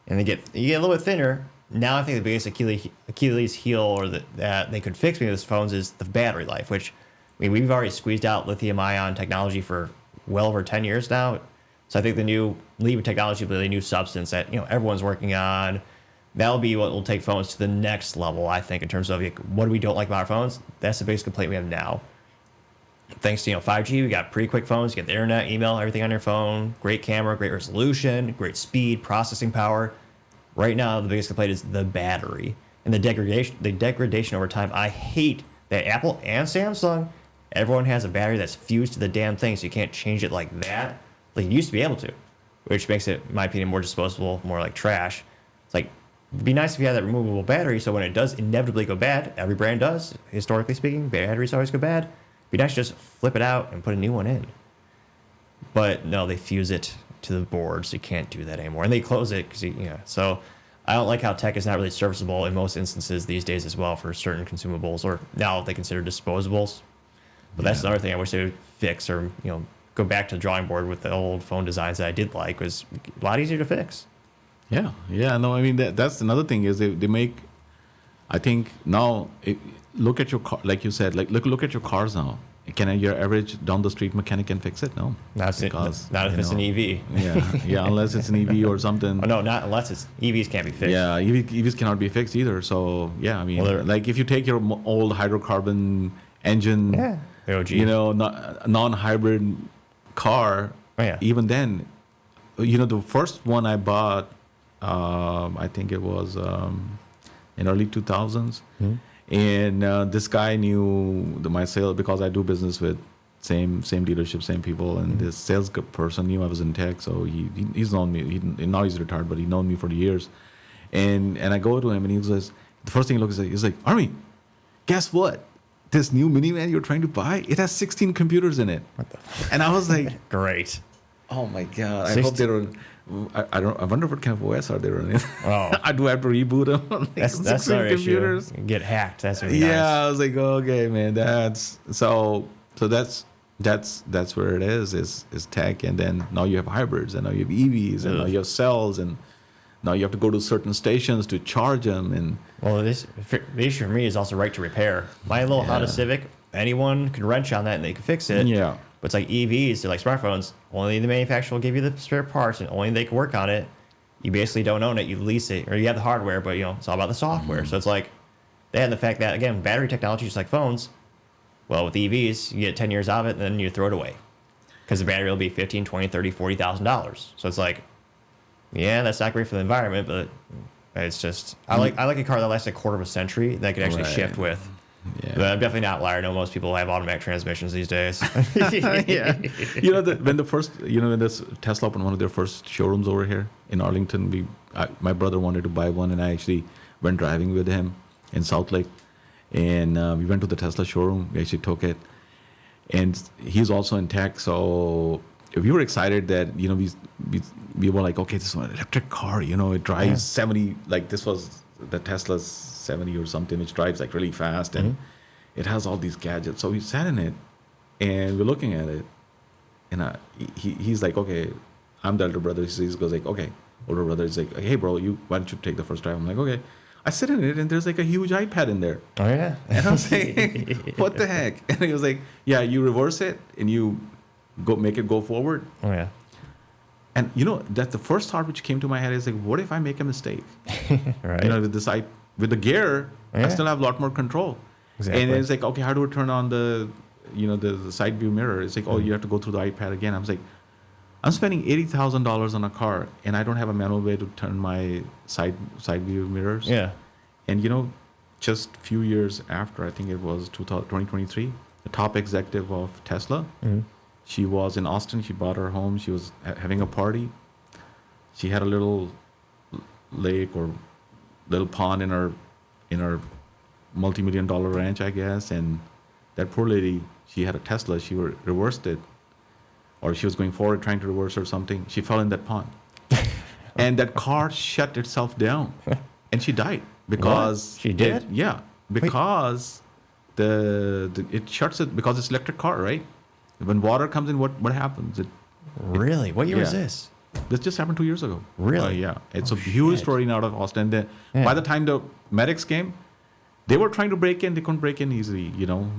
and you get a little bit thinner. Now I think the biggest Achilles heel or that they could fix with these phones is the battery life, which we've already squeezed out lithium-ion technology for well over 10 years now. So I think the new leap of technology will be the new substance that everyone's working on. That'll be what will take phones to the next level, I think, in terms of what do we don't like about our phones. That's the biggest complaint we have now. Thanks to 5G, we got pretty quick phones. You get the internet, email, everything on your phone. Great camera, great resolution, great speed, processing power. Right now, the biggest complaint is the battery and the degradation over time. I hate that Apple and Samsung, everyone has a battery that's fused to the damn thing, so you can't change it like that. Like you used to be able to, which makes it, in my opinion, more disposable, more like trash. It's like, it'd be nice if you had that removable battery, so when it does inevitably go bad, every brand does, historically speaking, batteries always go bad. It'd be nice to just flip it out and put a new one in. But no, they fuse it to the board, so you can't do that anymore. And they close it, so I don't like how tech is not really serviceable in most instances these days as well for certain consumables, or now they consider disposables. But that's another thing I wish they would fix, or go back to the drawing board with the old phone designs that I did like. Was a lot easier to fix. No, I mean that's another thing is they make. I think now look at your car, like you said, like look at your cars now. Can your average down the street mechanic can fix it? No, not if it's an EV. Unless it's an EV or something. Oh no, not unless it's EVs can't be fixed. Yeah, EVs cannot be fixed either. So I mean, like if you take your old hydrocarbon engine, OG. Non-hybrid car, even then, the first one I bought, I think it was in early 2000s. And this guy knew my sales, because I do business with same dealership, same people, and this sales person knew I was in tech, so he's known me. Now he's retired, but he known me for years. And I go to him, and he says, the first thing he looks at, he's like, Armie, guess what? This new minivan you're trying to buy, it has 16 computers in it. What the? And I was like, great. Oh my god! I hope they don't. I wonder what kind of OS are they running. Oh, I do have to reboot them. That's our computers. Issue. Get hacked. That's what. Yeah, nice. I was like, okay, man. That's so that's where it is tech, and then now you have hybrids, and now you have EVs, and now you have cells, and now you have to go to certain stations to charge them. And the issue for me is also right to repair. My little Honda Civic, anyone can wrench on that and they can fix it. Yeah. But it's like EVs, they're like smartphones. Only the manufacturer will give you the spare parts, and only they can work on it. You basically don't own it. You lease it, or you have the hardware, but it's all about the software. So it's like they had the fact that, again, battery technology, just like phones. Well, with EVs, you get 10 years out of it, and then you throw it away because the battery will be $15,000, $20,000, $30,000, $40,000. So it's like, yeah, that's not great for the environment, but it's just I like a car that lasts a quarter of a century that I can actually shift with. Yeah. But I'm definitely not a liar. I know most people have automatic transmissions these days. Yeah. When this Tesla opened one of their first showrooms over here in Arlington, my brother wanted to buy one, and I actually went driving with him in South Lake, and we went to the Tesla showroom. We actually took it, and he's also in tech, so we were excited that we were like, okay, this is an electric car. It drives 70. Like this was the Tesla's 70 or something, which drives like really fast, and it has all these gadgets. So we sat in it, and we're looking at it, and he's like, okay, I'm the elder brother. He goes like, okay, older brother is like, hey bro, why don't you take the first drive? I'm like, okay. I sit in it, and there's like a huge iPad in there. Oh yeah. And I was like, what the heck? And he was like, yeah, you reverse it and you make it go forward. Oh yeah. And that's the first thought which came to my head is like, what if I make a mistake? Right. With the gear, I still have a lot more control. Exactly. And it's like, okay, how do I turn on the side view mirror? It's like, oh, you have to go through the iPad again. I was like, I'm spending $80,000 on a car, and I don't have a manual way to turn my side view mirrors. Yeah. And just a few years after, I think it was 2023, the top executive of Tesla, she was in Austin. She bought her home. She was having a party. She had a little lake or little pond in her multi-million-dollar ranch, I guess. And that poor lady, she had a Tesla. She reversed it, or she was going forward trying to reverse or something. She fell in that pond, and that car shut itself down, and she died because what? She did. Because it shuts it because it's electric car, right? When water comes in, what happens? Really? What year was this? This just happened 2 years ago. Really? Yeah. It's a huge story out of Austin. By the time the medics came, they were trying to break in. They couldn't break in easily,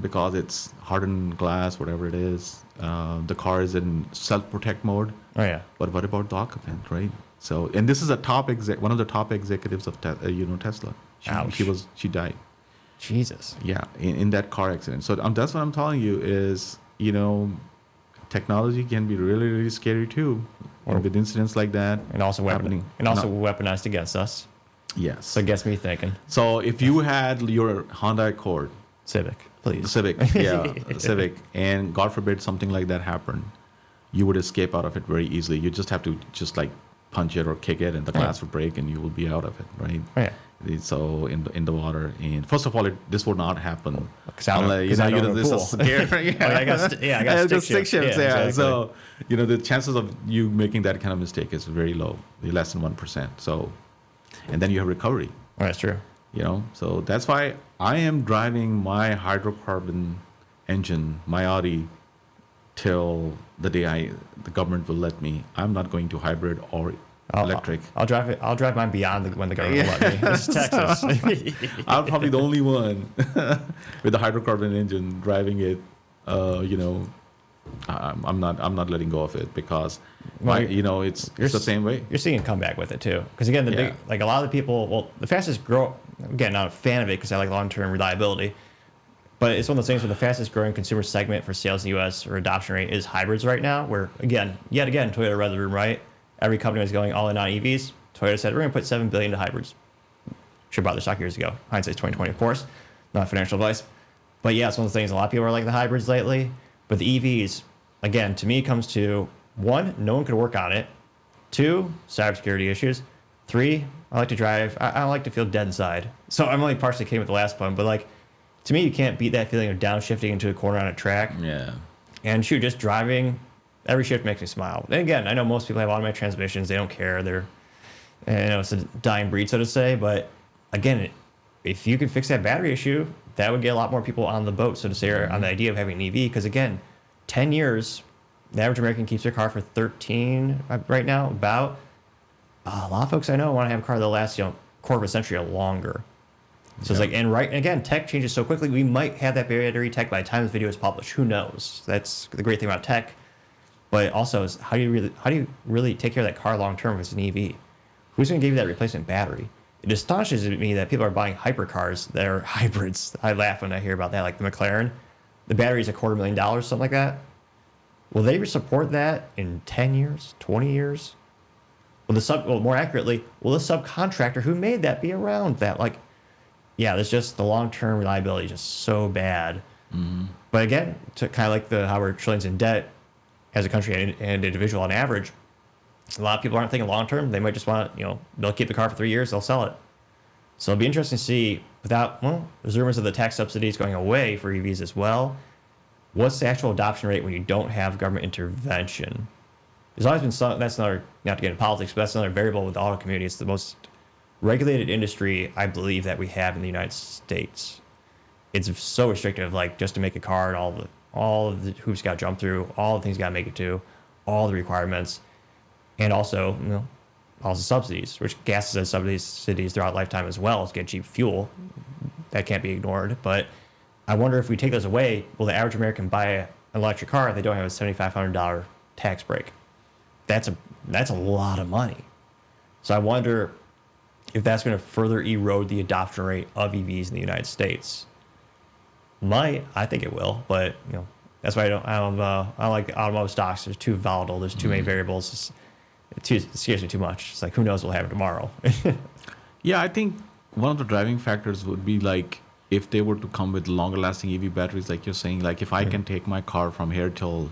because it's hardened glass, whatever it is. The car is in self-protect mode. Oh, yeah. But what about the occupant, right? So, and this is one of the top executives of Tesla. She died. Jesus. Yeah, in that car accident. So that's what I'm telling you is, technology can be really, really scary too. With incidents like that. And also happening. Weaponized against us. Yes. So it gets me thinking. So if you had your Honda Accord. Civic, please. Civic, and God forbid something like that happened, you would escape out of it very easily. You just have to punch it or kick it, and the glass would break, and you will be out of it, right? Oh, yeah. So in the water, and first of all, this would not happen. Unless this is scary. I got stick shifts. Yeah, exactly. So the chances of you making that kind of mistake is very low, less than 1%. So, and then you have recovery. Oh, that's true. So that's why I am driving my hydrocarbon engine, my Audi, till the day the government will let me. I'm not going to hybrid or electric. I'll drive it. I'll drive mine beyond when the government will let me. This is Texas. I'm probably the only one with the hydrocarbon engine driving it. I'm not letting go of it because it's the same way. You're seeing a comeback with it too, because again, a lot of the people. The fastest grow. Again, not a fan of it because I like long-term reliability. But it's one of those things where the fastest growing consumer segment for sales in the U.S. or adoption rate is hybrids right now. Where yet again, Toyota read the room right. Every company was going all in on EVs. Toyota said we're going to put $7 billion into hybrids. Should have bought their stock years ago. Hindsight's 2020, of course. Not financial advice. But yeah, it's one of the things. A lot of people are like the hybrids lately. But the EVs, again, to me, comes to 1, no one could work on it. 2, cybersecurity issues. 3, I like to drive. I don't like to feel dead inside. So I'm only partially kidding with the last one, but to me, you can't beat that feeling of downshifting into a corner on a track. Yeah. And just driving, every shift makes me smile. And again, I know most people have automatic transmissions. They don't care. It's a dying breed, so to say. But again, if you could fix that battery issue, that would get a lot more people on the boat, so to say, or on the idea of having an EV. Because again, 10 years, the average American keeps their car for 13 right now, about. A lot of folks I know want to have a car that lasts, quarter of a century or longer. So it's like, and again, tech changes so quickly. We might have that battery tech by the time this video is published. Who knows? That's the great thing about tech. But also, is how do you really take care of that car long term if it's an EV? Who's going to give you that replacement battery? It astonishes me that people are buying hypercars that are hybrids. I laugh when I hear about that, like the McLaren. The battery is $250,000, something like that. Will they support that in 10 years, 20 years? Well, more accurately, will the subcontractor who made that be around that? Like, yeah, there's just the long-term reliability is just so bad. Mm-hmm. But again, to kind of like how we're trillions in debt as a country and individual on average, a lot of people aren't thinking long-term. They might just want to, they'll keep the car for 3 years, they'll sell it. So it'll be interesting to see there's rumors of the tax subsidies going away for EVs as well. What's the actual adoption rate when you don't have government intervention? There's always been that's another, not to get into politics, but that's another variable with the auto community. It's the most regulated industry, I believe, that we have in the United States. It's so restrictive, like just to make a car and all of the hoops got to jump through, all the things got to make it to, all the requirements, and also, all the subsidies, which gas has subsidies throughout lifetime as well to get cheap fuel. That can't be ignored. But I wonder if we take those away, will the average American buy an electric car if they don't have a $7,500 tax break? That's a lot of money. So I wonder if that's going to further erode the adoption rate of EVs in the United States. I think it will, but that's why I don't like automotive stocks. They're too volatile. There's too many variables. It scares me too much. It's like, who knows what will happen tomorrow? Yeah, I think one of the driving factors would be like if they were to come with longer lasting EV batteries, like you're saying, like if I can take my car from here till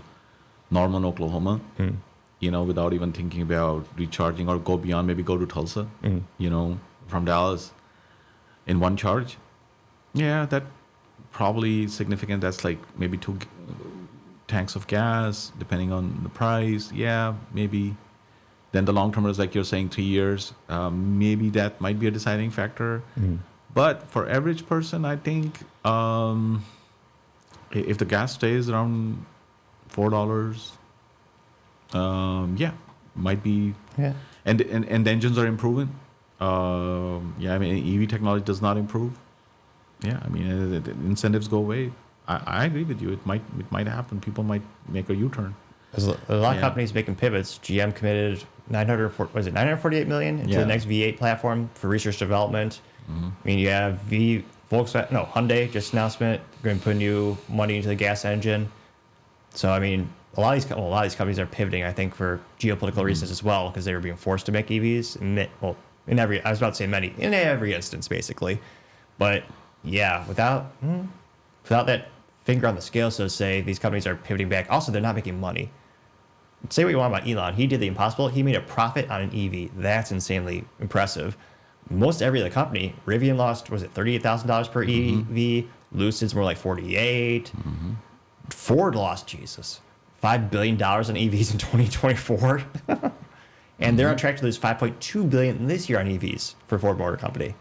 Norman, Oklahoma, without even thinking about recharging or go beyond, maybe go to Tulsa, from Dallas in one charge. Yeah, that probably significant. That's like maybe 2 tanks of gas, depending on the price. Yeah, maybe. Then the long term is like you're saying 3 years. Maybe that might be a deciding factor. But for average person, I think if the gas stays around $4, might be. Yeah. And the engines are improving. EV technology does not improve. Yeah, the incentives go away. I agree with you. It might happen. People might make a U-turn. There's a lot of companies making pivots. GM committed $948 million into the next V8 platform for research development. You have Hyundai just announcement going to put new money into the gas engine. So a lot of these companies are pivoting, I think, for geopolitical reasons as well, because they were being forced to make EVs. In every instance, basically. But yeah, without that finger on the scale, so to say, these companies are pivoting back. Also, they're not making money. Say what you want about Elon. He did the impossible. He made a profit on an EV. That's insanely impressive. Most every other company, Rivian lost, was it $38,000 per EV? Lucid's more like $48. Ford lost, $5 billion on EVs in 2024. And they're on track to lose $5.2 billion this year on EVs for Ford Motor Company.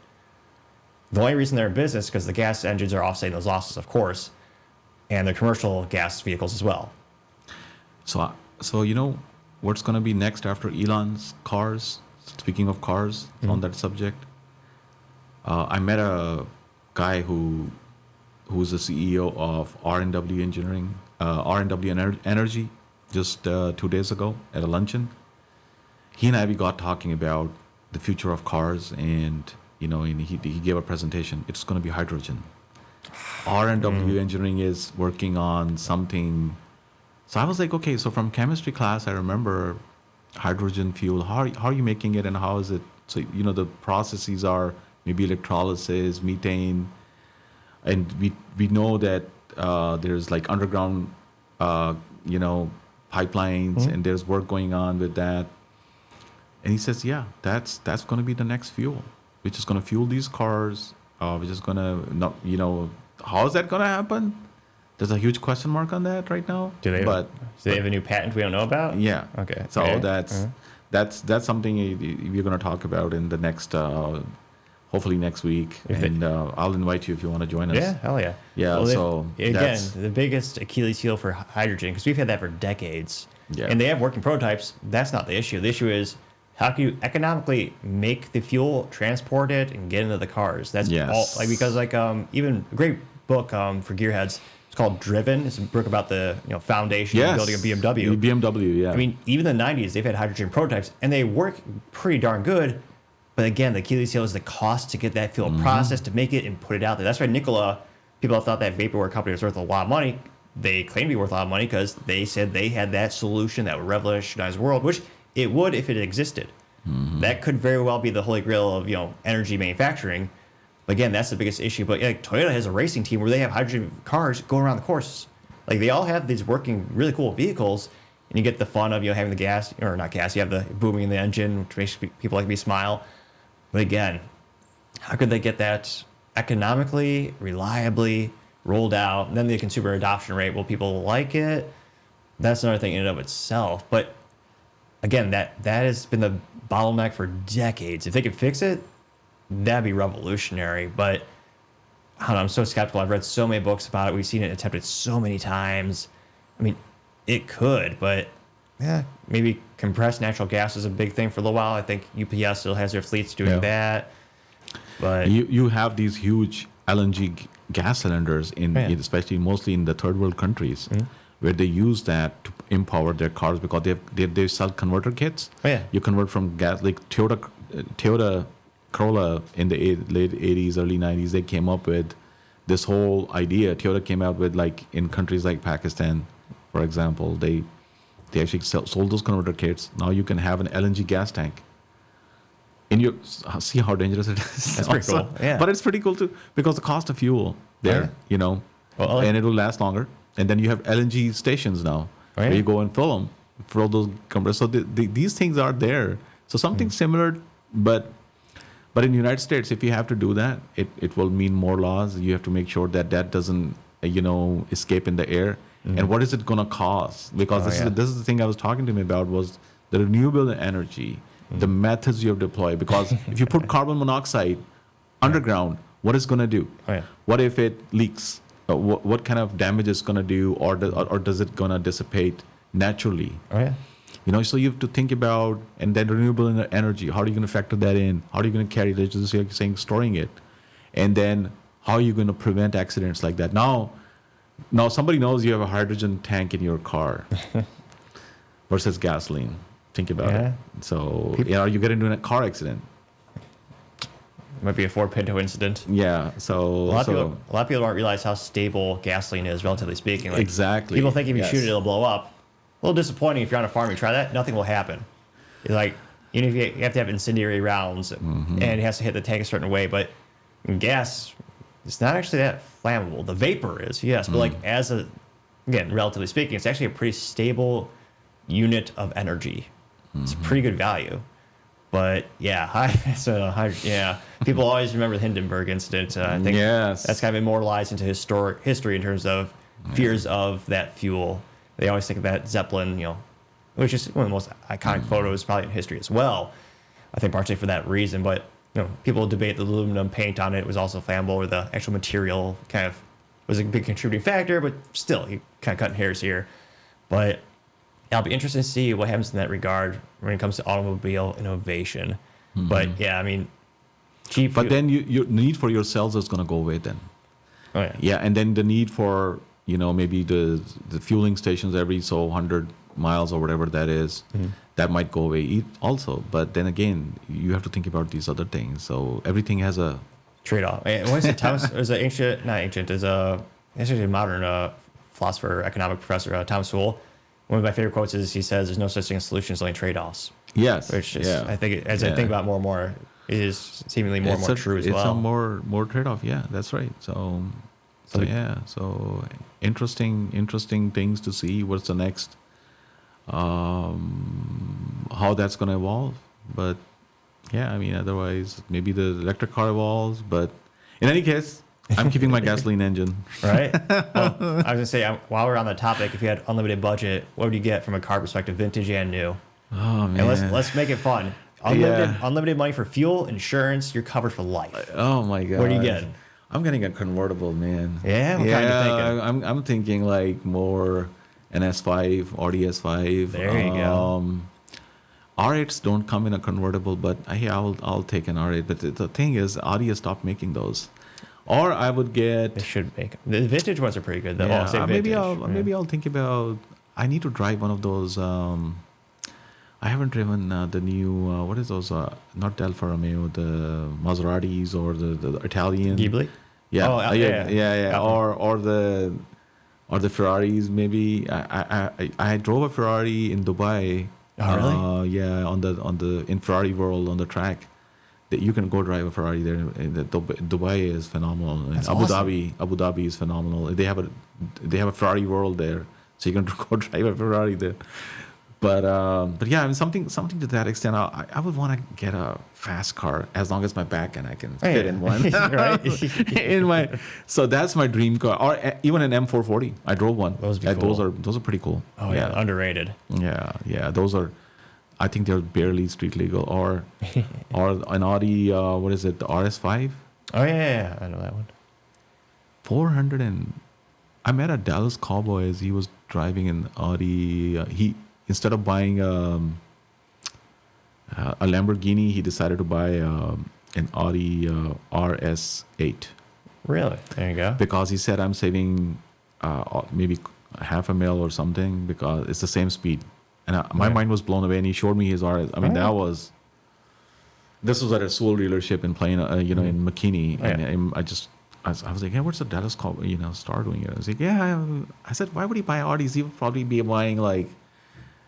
The only reason they're in business is because the gas engines are offsetting those losses, of course, and the commercial gas vehicles as well. So what's going to be next after Elon's cars? Speaking of cars, on that subject, I met a guy who's the CEO of R&W Engineering, R&W Energy, just 2 days ago at a luncheon. He and I got talking about the future of cars, and he gave a presentation. It's going to be hydrogen. R&W Engineering is working on something. So I was like, okay, so from chemistry class, I remember hydrogen fuel. How are you making it, and how is it? So, the processes are maybe electrolysis, methane, and we know that there's like underground, pipelines, and there's work going on with that. And he says, yeah, that's going to be the next fuel, which is going to fuel these cars, which is going to, how is that going to happen? There's a huge question mark on that right now. Do they have a new patent we don't know about? Yeah. Okay. So that's something we're going to talk about in the next, hopefully next week. And I'll invite you if you want to join us. Yeah, hell yeah. Yeah. Well, again, the biggest Achilles heel for hydrogen, because we've had that for decades. Yeah. And they have working prototypes. That's not the issue. The issue is how can you economically make the fuel, transport it, and get into the cars? That's Yes. all. Like because even a great book for gearheads. It's called Driven. It's a book about the foundation of building a BMW. The BMW, yeah. I mean, even in the 90s, they've had hydrogen prototypes, and they work pretty darn good. But again, the Achilles heel is the cost to get that fuel processed, to make it and put it out there. That's why Nikola, people thought that vaporware company was worth a lot of money. They claim to be worth a lot of money because they said they had that solution that would revolutionize the world, which it would if it existed. That could very well be the holy grail of energy manufacturing. But again, that's the biggest issue. But like Toyota has a racing team where they have hydrogen cars going around the course. Like they all have these working really cool vehicles, and you get the fun of having the gas, or not gas. You have the booming in the engine, which makes people like me smile. But again, how could they get that economically, reliably rolled out? And then the consumer adoption rate, will people like it? That's another thing in and of itself. But again, that has been the bottleneck for decades. If they could fix it, that'd be revolutionary. But I don't know, I'm so skeptical. I've read so many books about it. We've seen it attempted so many times. I mean, it could, but yeah, maybe compressed natural gas is a big thing for a little while. I think UPS still has their fleets doing that. But you have these huge LNG gas cylinders especially mostly in the third world countries, where they use that to empower their cars because they sell converter kits. You convert from gas, like Toyota Corolla in the late 80s, early 90s. They came up with this whole idea. Toyota came out with, like, in countries like Pakistan, for example, they actually sold those converter kits. Now you can have an LNG gas tank in your. See how dangerous it is. That's pretty cool. Yeah, but it's pretty cool too because the cost of fuel there, and it will last longer. And then you have LNG stations now where you go and fill those compressors. So these things are there. So something similar, but in the United States, if you have to do that, it will mean more laws. You have to make sure that doesn't escape in the air. And what is it going to cost? Because this is the thing I was talking to him about, was the renewable energy, the methods you have deployed. Because if you put carbon monoxide underground, what is going to do? What if it leaks? What kind of damage is going to do, or does it going to dissipate naturally? So you have to think about, and then renewable energy, how are you going to factor that in? How are you going to carry it? Just like saying, storing it. And then how are you going to prevent accidents like that? Now somebody knows you have a hydrogen tank in your car versus gasoline. Think about it. So, you get into a car accident. Might be a Ford Pinto incident. Yeah. So a lot of people don't realize how stable gasoline is, relatively speaking. Like, exactly. People think if you shoot it, it'll blow up. A little disappointing if you're on a farm, you try that, nothing will happen. It's like, if you have to have incendiary rounds, and it has to hit the tank a certain way, but in gas, it's not actually that flammable. The vapor is, yes, but again, relatively speaking, it's actually a pretty stable unit of energy. It's a pretty good value. But people always remember the Hindenburg incident. I think that's kind of immortalized into history in terms of fears of that fuel. They always think of that Zeppelin, which is one of the most iconic photos probably in history as well. I think partially for that reason, but people debate the aluminum paint on it was also flammable, or the actual material kind of was a big contributing factor, but still, you kind of cutting hairs here. But I'll be interested to see what happens in that regard when it comes to automobile innovation. But cheap. But then your need for your cells is going to go away then. And then the need for maybe the fueling stations every 100 miles or whatever that is, that might go away also. But then again, you have to think about these other things. So everything has a trade-off. And what is it? Thomas is an ancient, not ancient, is a modern philosopher, economic professor, Thomas Sowell. One of my favorite quotes is he says, "There's no such thing as solutions, only trade-offs." Yes. Which is, I think, I think about more and more, it is seemingly more and more true as well. It's a more trade-off. Yeah, that's right. So interesting things to see. What's the next? How that's going to evolve. But otherwise maybe the electric car evolves. But in any case, I'm keeping my gasoline engine. Right. Well, I was gonna say, while we're on the topic, if you had unlimited budget, what would you get from a car perspective, vintage and new? Oh man. And let's make it fun. Unlimited money for fuel, insurance, you're covered for life. Oh my god. What are you getting? I'm getting a convertible, man. Yeah. What kind are you thinking? I'm thinking like more an S5, Audi S5. There you go. R8s don't come in a convertible, but hey, I'll take an R8. But the thing is, Audi has stopped making those. Or I would They get should make them. The vintage ones are pretty good. Though. yeah, I'll say maybe vintage. maybe I'll think about. I need to drive one of those. I haven't driven the new what is those? Not Alfa Romeo, the Maseratis or the Italian. Ghibli. Yeah, Oh, yeah. Alfa. Or the Ferraris. Maybe I drove a Ferrari in Dubai. Oh, really? Yeah, on the in Ferrari World on the track. That you can go drive a Ferrari there. Dubai is phenomenal. And That's Abu awesome. Dhabi is phenomenal. They have a Ferrari World there, so you can go drive a Ferrari there. But yeah, I mean something to that extent. I would want to get a fast car as long as my back and I can fit in one. Right? in my so that's my dream car, or even an M440. I drove one. Those would be cool. Those are pretty cool. Oh yeah, underrated. Yeah. Those are. I think they're barely street legal, or an Audi. What is it? The RS5. Oh yeah, I know that one. 400 and. I met a Dallas cowboy as he was driving an Audi. He instead of buying a Lamborghini, he decided to buy an Audi RS8. Really? There you go. Because he said I'm saving maybe $500,000 or something because it's the same speed. And my mind was blown away. And he showed me his RS. I mean, this was at a Sewell dealership in Plain, in McKinney. And I was like, hey, what's the Dallas star doing here? I was like, yeah. I said, why would he buy Audis? He would probably be buying like,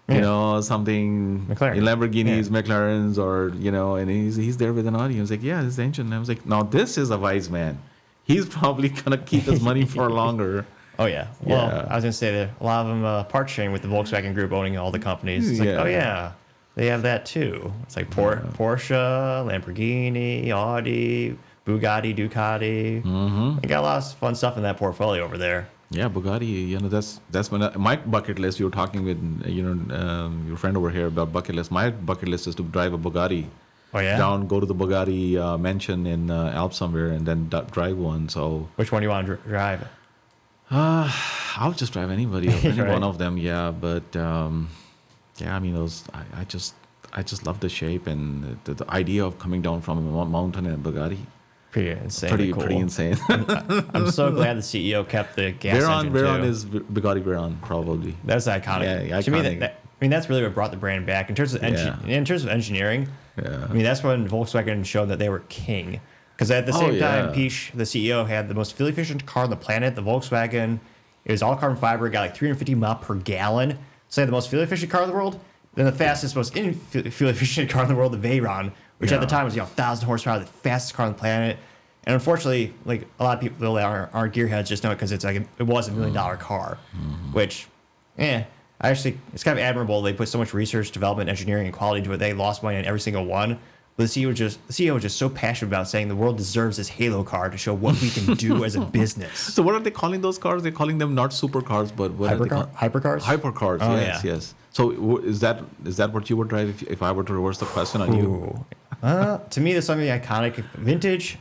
something McLaren. Lamborghinis, McLarens, or and he's there with an Audi. I was like, yeah, this is the engine. And I was like, now this is a wise man. He's probably gonna keep his money for longer. Oh yeah. Well, I was gonna say that a lot of them part sharing with the Volkswagen Group owning all the companies. It's like, oh yeah, they have that too. It's like Porsche, Lamborghini, Audi, Bugatti, Ducati. Mm-hmm. They got a lot of fun stuff in that portfolio over there. Yeah, Bugatti. That's my bucket list. You were talking with your friend over here about bucket list. My bucket list is to drive a Bugatti. Oh yeah. Go to the Bugatti mansion in Alps somewhere, and then drive one. So which one do you want to drive? I'll just drive any Right. one of them. Yeah, but I mean those. I just love the shape and the idea of coming down from a mountain in a Bugatti. Pretty insane. Pretty insane. I'm so glad the CEO kept the gas engine too. Veyron is Bugatti Veyron probably. That's iconic. Yeah, to me, that's really what brought the brand back in terms of in terms of engineering. Yeah. I mean, that's when Volkswagen showed that they were king. Because at the same time, Pish, the CEO, had the most fuel efficient car on the planet, the Volkswagen. It was all carbon fiber, got like 350 miles per gallon. So they had the most fuel efficient car in the world. Then the fastest, most fuel efficient car in the world, the Veyron, which at the time was 1,000 horsepower, the fastest car on the planet. And unfortunately, like a lot of people that aren't gearheads just know it because it's like it was $1 million car, which, actually, it's kind of admirable. They put so much research, development, engineering, and quality into it. They lost money on every single one. But the CEO was just so passionate about saying the world deserves this Halo car to show what we can do as a business. So what are they calling those cars? They're calling them not supercars, but what are they called? Hypercars? Hypercars, yes. So is that what you would drive if I were to reverse the question on you? To me, there's something iconic. Vintage.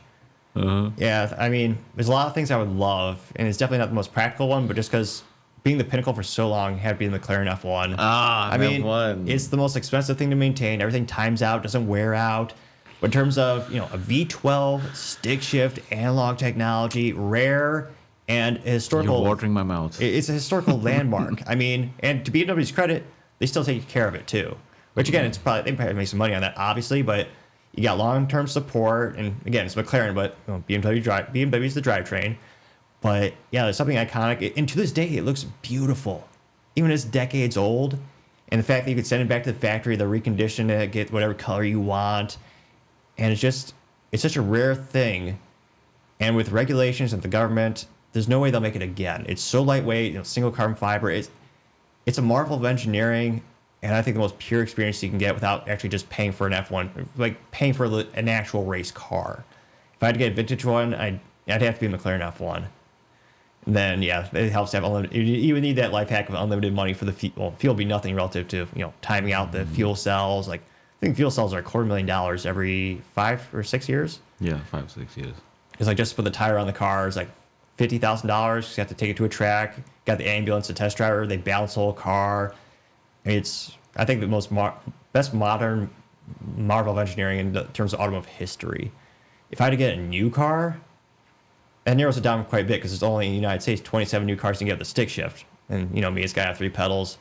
Yeah, I mean, there's a lot of things I would love, and it's definitely not the most practical one, but just because being the pinnacle for so long had to be the McLaren F1. I mean, F1. It's the most expensive thing to maintain. Everything times out, doesn't wear out. But in terms of, a V12, stick shift, analog technology, rare, and historical. You're watering my mouth. It's a historical landmark. I mean, and to BMW's credit, they still take care of it too. Which again, they probably make some money on that, obviously, but you got long-term support, and again, it's McLaren, but BMW's the drivetrain. But yeah, there's something iconic, and to this day, it looks beautiful, even as decades old. And the fact that you could send it back to the factory, they'll recondition it, get whatever color you want, and it's such a rare thing. And with regulations and the government, there's no way they'll make it again. It's so lightweight, single carbon fiber. It's a marvel of engineering, and I think the most pure experience you can get without actually just paying for an F1, like paying for an actual race car. If I had to get a vintage one, I'd have to be a McLaren F1. Then it helps to have unlimited. You would need that life hack of unlimited money for the fuel. Fuel would be nothing relative to timing out the fuel cells. Like I think fuel cells are $250,000 every 5 or 6 years. Yeah, 5-6 years. It's like just to put the tire on the car is like $50,000. You have to take it to a track. Got the ambulance, the test driver. They balance the whole car. I I think the best modern marvel of engineering in terms of automotive history. If I had to get a new car, that narrows it down quite a bit because there's only in the United States 27 new cars you can get with the stick shift. And, me, this guy, have 3 pedals.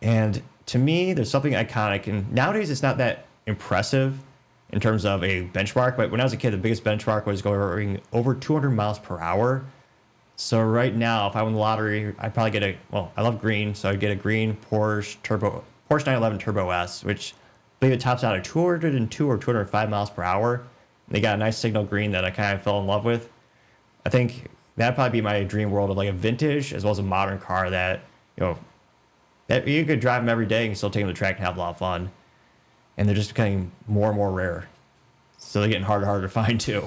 And to me, there's something iconic. And nowadays, it's not that impressive in terms of a benchmark. But when I was a kid, the biggest benchmark was going over 200 miles per hour. So right now, if I won the lottery, I'd probably get I love green. So I'd get a green Porsche 911 Turbo S, which I believe it tops out at 202 or 205 miles per hour. They got a nice signal green that I kind of fell in love with. I think that'd probably be my dream world of like a vintage as well as a modern car that, that you could drive them every day and still take them to the track and have a lot of fun. And they're just becoming more and more rare. So they're getting harder and harder to find too.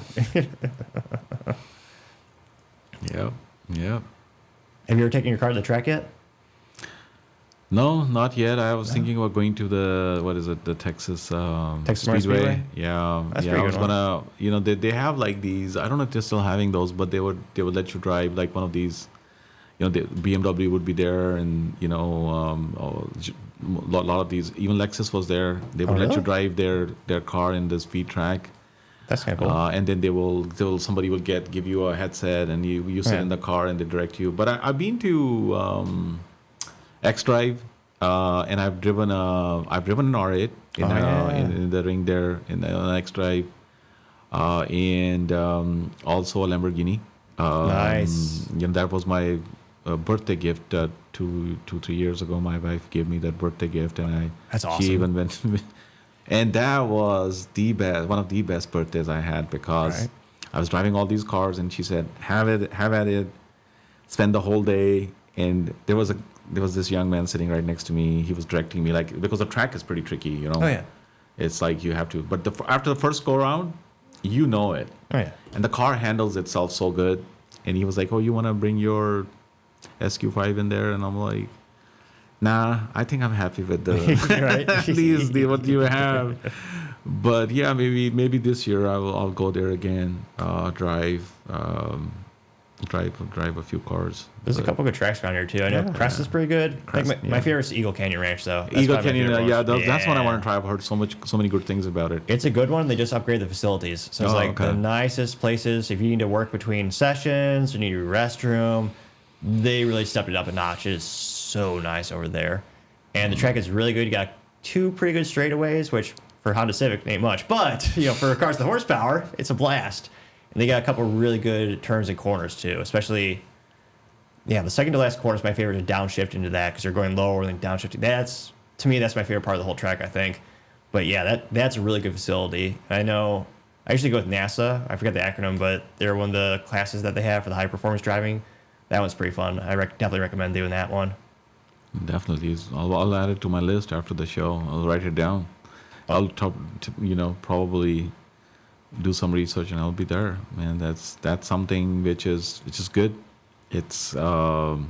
Yeah. Have you ever taken your car to the track yet? No, not yet. I was thinking about going to the Texas Speedway? Yeah, That's yeah. pretty I was good gonna, they have like these. I don't know if they're still having those, but they would let you drive like one of these. The BMW would be there, and a lot of these. Even Lexus was there. They would let you drive their car in the speed track. That's kind of cool. And then somebody will give you a headset, and you sit in the car and they direct you. But I've been to X Drive, and I've driven an R8 in the ring there in the X Drive, and also a Lamborghini. Nice. That was my birthday gift 2-3 years ago. My wife gave me that birthday gift, and That's awesome. She even went. And that was one of the best birthdays I had, because I was driving all these cars, and she said, have at it, spend the whole day. And there was this young man sitting right next to me. He was directing me, because the track is pretty tricky, Oh, yeah. It's like you have to, but after the first go around, it. Oh, yeah. And the car handles itself so good. And he was like, oh, you want to bring your SQ5 in there? And I'm like, nah, I think I'm happy with at least what you have. But yeah, maybe this year I'll go there again, drive a few cars. There's a couple good tracks around here too. I know Crest is pretty good. I think my favorite is Eagle Canyon Ranch though. Eagle Canyon, that's one I want to try. I've heard so many good things about it. It's a good one. They just upgraded the facilities, so it's the nicest places. If you need to work between sessions or need a restroom, they really stepped it up a notch. It is so nice over there, and the track is really good. You got 2 pretty good straightaways, which for Honda Civic ain't much, but for cars with horsepower, it's a blast. And they got a couple really good turns and corners too, especially. Yeah, the second to last corner is my favorite to downshift into that because you're going lower than downshifting. To me, that's my favorite part of the whole track, I think. But yeah, that's a really good facility. I know I usually go with NASA. I forget the acronym, but they're one of the classes that they have for the high performance driving. That one's pretty fun. I definitely recommend doing that one. Definitely. I'll add it to my list after the show. I'll write it down. I'll probably do some research and I'll be there. Man, that's something which is good. It's that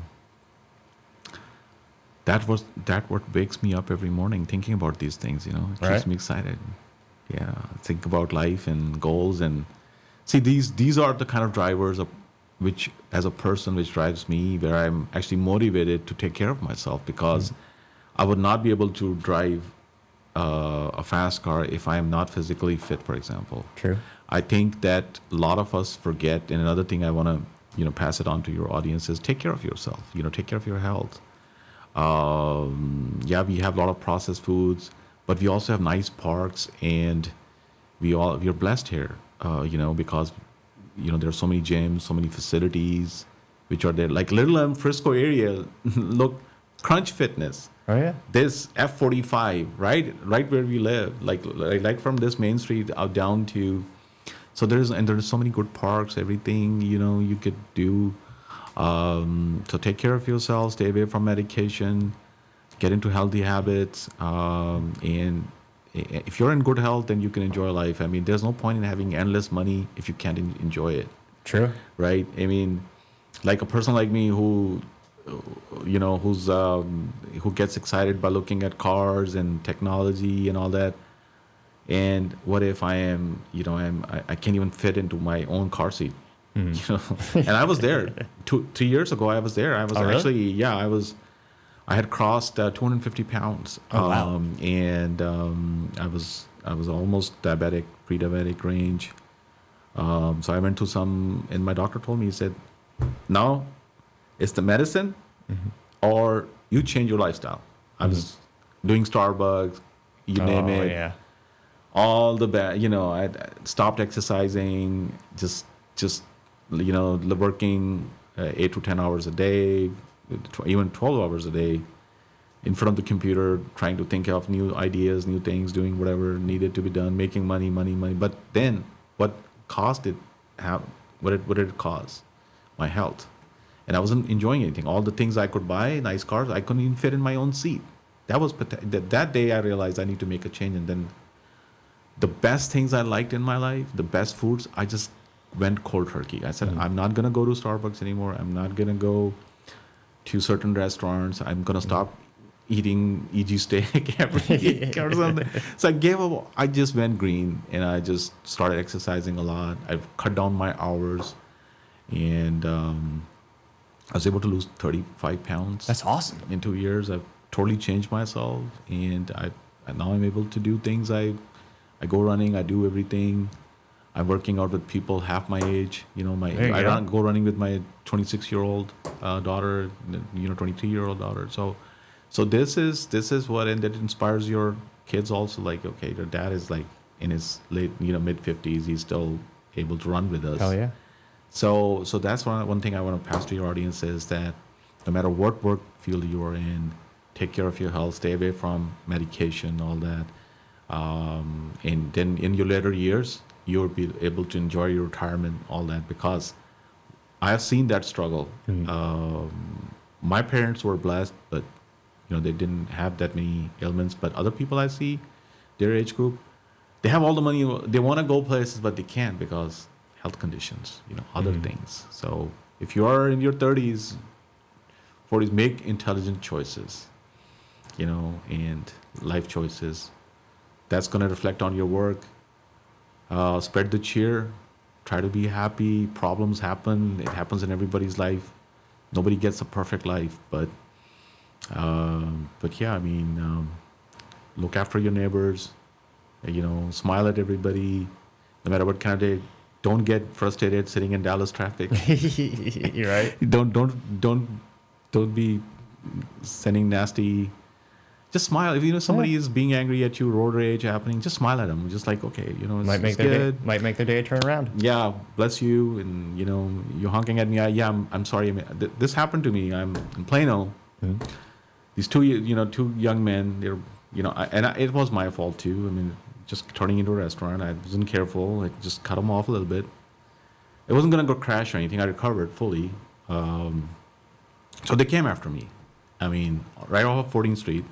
what wakes me up every morning thinking about these things. It keeps me excited. Yeah, think about life and goals, and see these are the kind of drivers which, as a person, which drives me, where I'm actually motivated to take care of myself, because I would not be able to drive a fast car if I am not physically fit, for example. True. I think that a lot of us forget, and another thing I want to pass it on to your audience is take care of yourself. Take care of your health. We have a lot of processed foods, but we also have nice parks, and we're blessed here. Because there's so many gyms, so many facilities which are there. Like Little Frisco area, look, Crunch Fitness. Oh yeah. This F45, right where we live, like from this main street out down to. So there's so many good parks, everything you could do. So take care of yourself, stay away from medication, get into healthy habits, and if you're in good health, then you can enjoy life. I mean, there's no point in having endless money if you can't enjoy it. True. Right? I mean, like a person like me who gets excited by looking at cars and technology and all that. And what if I can't even fit into my own car seat? And I was there 3 years ago. I was there. I was really? actually, I I had crossed 250 pounds. Oh, wow. And I was almost diabetic, pre-diabetic range. So I went to some, and my doctor told me, he said, now it's the medicine or you change your lifestyle. I was doing Starbucks, you name Oh, it, yeah. all the bad. I stopped exercising, just working 8 to 10 hours a day, even 12 hours a day in front of the computer, trying to think of new ideas, new things, doing whatever needed to be done, making money. But then, what caused it? What did it cause? My health, and I wasn't enjoying anything. All the things I could buy, nice cars, I couldn't even fit in my own seat. That day I realized I need to make a change, and then the best things I liked in my life, the best foods, I just went cold turkey. I said, I'm not gonna go to Starbucks anymore. I'm not gonna go to certain restaurants. I'm gonna stop eating EG steak every week or something. So I gave up. I just went green, and I just started exercising a lot. I've cut down my hours, and I was able to lose 35 pounds. That's awesome. In 2 years. I've totally changed myself, and now I'm able to do things. I go running. I do everything. I'm working out with people half my age. Go running with my 26-year-old daughter, 23-year-old daughter. So this is what, and that inspires your kids also. Like, okay, your dad is like in his late, mid 50s. He's still able to run with us. Hell yeah. So that's one thing I want to pass to your audience is that no matter what work field you are in, take care of your health, stay away from medication, all that. And then in your later years, you'll be able to enjoy your retirement, all that, because I have seen that struggle. My parents were blessed, but they didn't have that many ailments. But other people I see, their age group, they have all the money. They want to go places, but they can't because health conditions, other things. So if you are in your 30s, 40s, make intelligent choices, and life choices. That's going to reflect on your work. Spread the cheer. Try to be happy. Problems happen. It happens in everybody's life. Nobody gets a perfect life, but yeah, look after your neighbors. Smile at everybody, no matter what kind of day. Don't get frustrated sitting in Dallas traffic. You're right. Don't be sending nasty. Just smile. If somebody is being angry at you, road rage happening, just smile at them. Just like, okay, it's good. Might make their day turn around. Yeah, bless you. And you're honking at me. I'm sorry. This happened to me. I'm in Plano. These two young men. It was my fault too. Just turning into a restaurant, I wasn't careful. I just cut them off a little bit. It wasn't gonna go crash or anything. I recovered fully. So they came after me. Right off of 14th Street.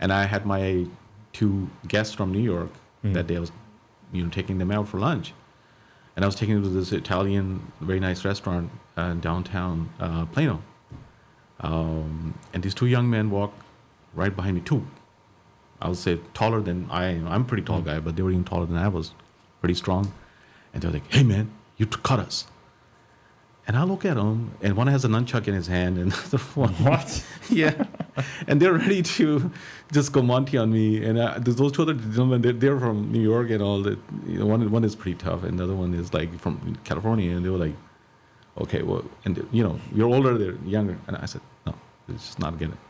And I had my two guests from New York that day. I was, taking them out for lunch, and I was taking them to this Italian, very nice restaurant in downtown Plano. And these two young men walked right behind me. Two, I would say, taller than I am. I'm a pretty tall guy, but they were even taller than I was, pretty strong. And they're like, "Hey, man, you cut us." And I look at them, and one has a nunchuck in his hand, and the other one, What? yeah, and they're ready to just go Monty on me. And those two other gentlemen, they're from New York and all that. One is pretty tough, and the other one is like from California. And they were like, "Okay, well," and you're older, they're younger. And I said, "No, it's just not getting it."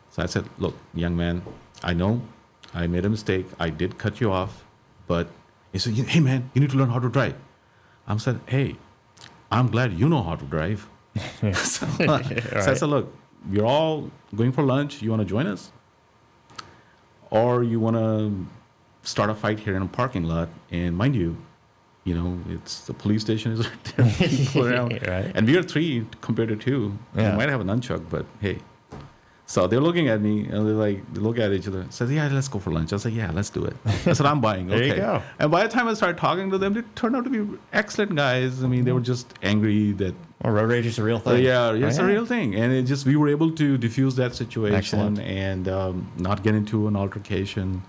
So I said, "Look, young man, I know I made a mistake. I did cut you off, but," he said, "Hey, man, you need to learn how to drive." I said, "Hey, I'm glad you know how to drive." So I said, "Look, we're all going for lunch. You want to join us? Or you want to start a fight here in a parking lot? And mind you, it's the police station is right there. People around. Right. And we are 3 compared to 2. Yeah. We might have a nunchuck, but hey." So they're looking at me, and they look at each other. Says, "Yeah, let's go for lunch." I said, "Yeah, let's do it." I said, "I'm buying." There okay. you go. And by the time I started talking to them, they turned out to be excellent guys. They were just angry that. Well, road rage is a real thing. It's a real thing, and we were able to diffuse that situation. Excellent. And not get into an altercation.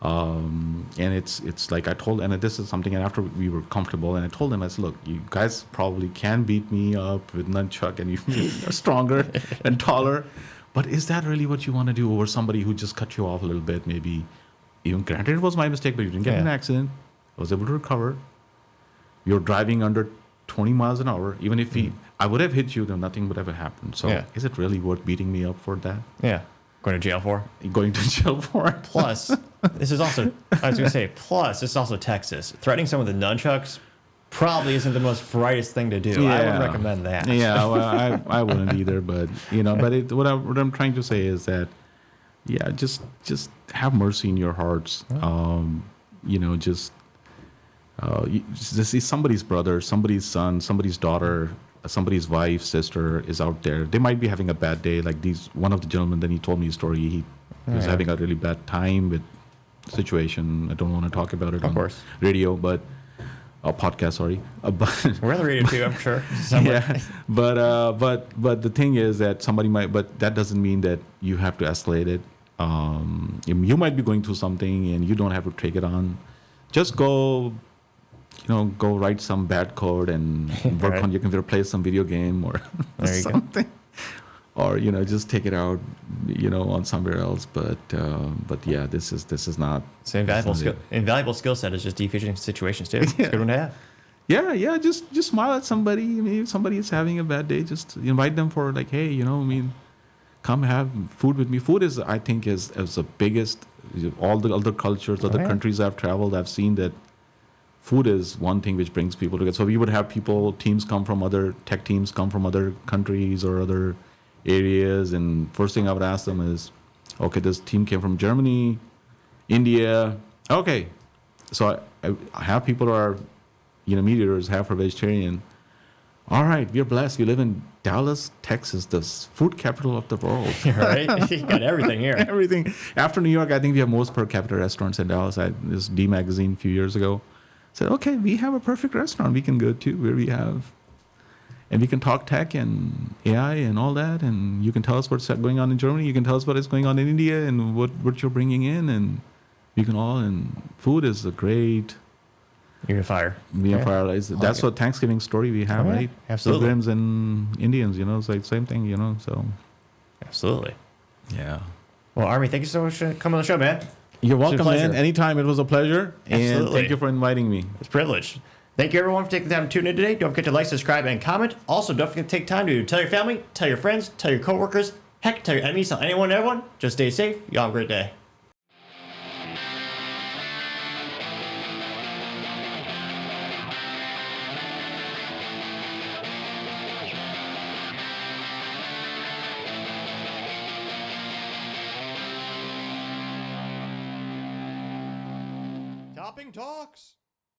And it's like I told, and this is something. And after we were comfortable, and I told them, I said, "Look, you guys probably can beat me up with nunchuck, and you are stronger and taller, But is that really what you want to do over somebody who just cut you off a little bit? Maybe, even granted, it was my mistake, but you didn't get in an accident. I was able to recover. You're driving under 20 miles an hour. Even if I would have hit you, then nothing would ever happen. So is it really worth beating me up for that? Yeah. Going to jail for? Going to jail for it? Plus, this is also, I was going to say, plus, this is also Texas. Threatening someone with nunchucks probably isn't the most brightest thing to do. I wouldn't recommend that. Yeah, well, I wouldn't either. But, what I'm trying to say is that, just have mercy in your hearts. This is somebody's brother, somebody's son, somebody's daughter, somebody's wife, sister is out there. They might be having a bad day. Like one of the gentlemen, then he told me a story. He was having a really bad time with situation. I don't want to talk about it on radio, but podcast. Sorry, but we're on the radio too. I'm sure. Yeah, but the thing is that somebody might. But that doesn't mean that you have to escalate it. You might be going through something and you don't have to take it on. Just go write some bad code and work on your computer, play some video game or something, or just take it out, on somewhere else. But yeah, this is not. It's an invaluable skill set is just defusing situations too. It's a good one to have. Yeah. Just smile at somebody. I mean, if somebody is having a bad day, just invite them for like, hey, come have food with me. Food is, I think, is the biggest. All the other cultures, other countries I've traveled, I've seen that food is one thing which brings people together. So we would have teams come from other tech teams, come from other countries or other areas, and first thing I would ask them is, okay, this team came from Germany, India. Okay, so I have people who are, meat eaters, half are vegetarian. All right, we're blessed. We live in Dallas, Texas, the food capital of the world. Right? You got everything here. Everything. After New York, I think we have most per capita restaurants in Dallas. This D magazine a few years ago said, okay, we have a perfect restaurant we can go to where and we can talk tech and AI and all that, and you can tell us what's going on in Germany. You can tell us what is going on in India and what you're bringing in, and we can and food is a great unifier. That's what Thanksgiving story we have, right? Absolutely. Pilgrims and Indians, it's like same thing, so. Absolutely. Yeah. Well, Armie, thank you so much for coming on the show, man. You're welcome, man. Anytime. It was a pleasure. Absolutely. And thank you for inviting me. It's a privilege. Thank you, everyone, for taking the time to tune in today. Don't forget to like, subscribe, and comment. Also, don't forget to take time to tell your family, tell your friends, tell your coworkers, heck, tell your enemies, tell anyone and everyone. Just stay safe. Y'all have a great day. Topping Talks.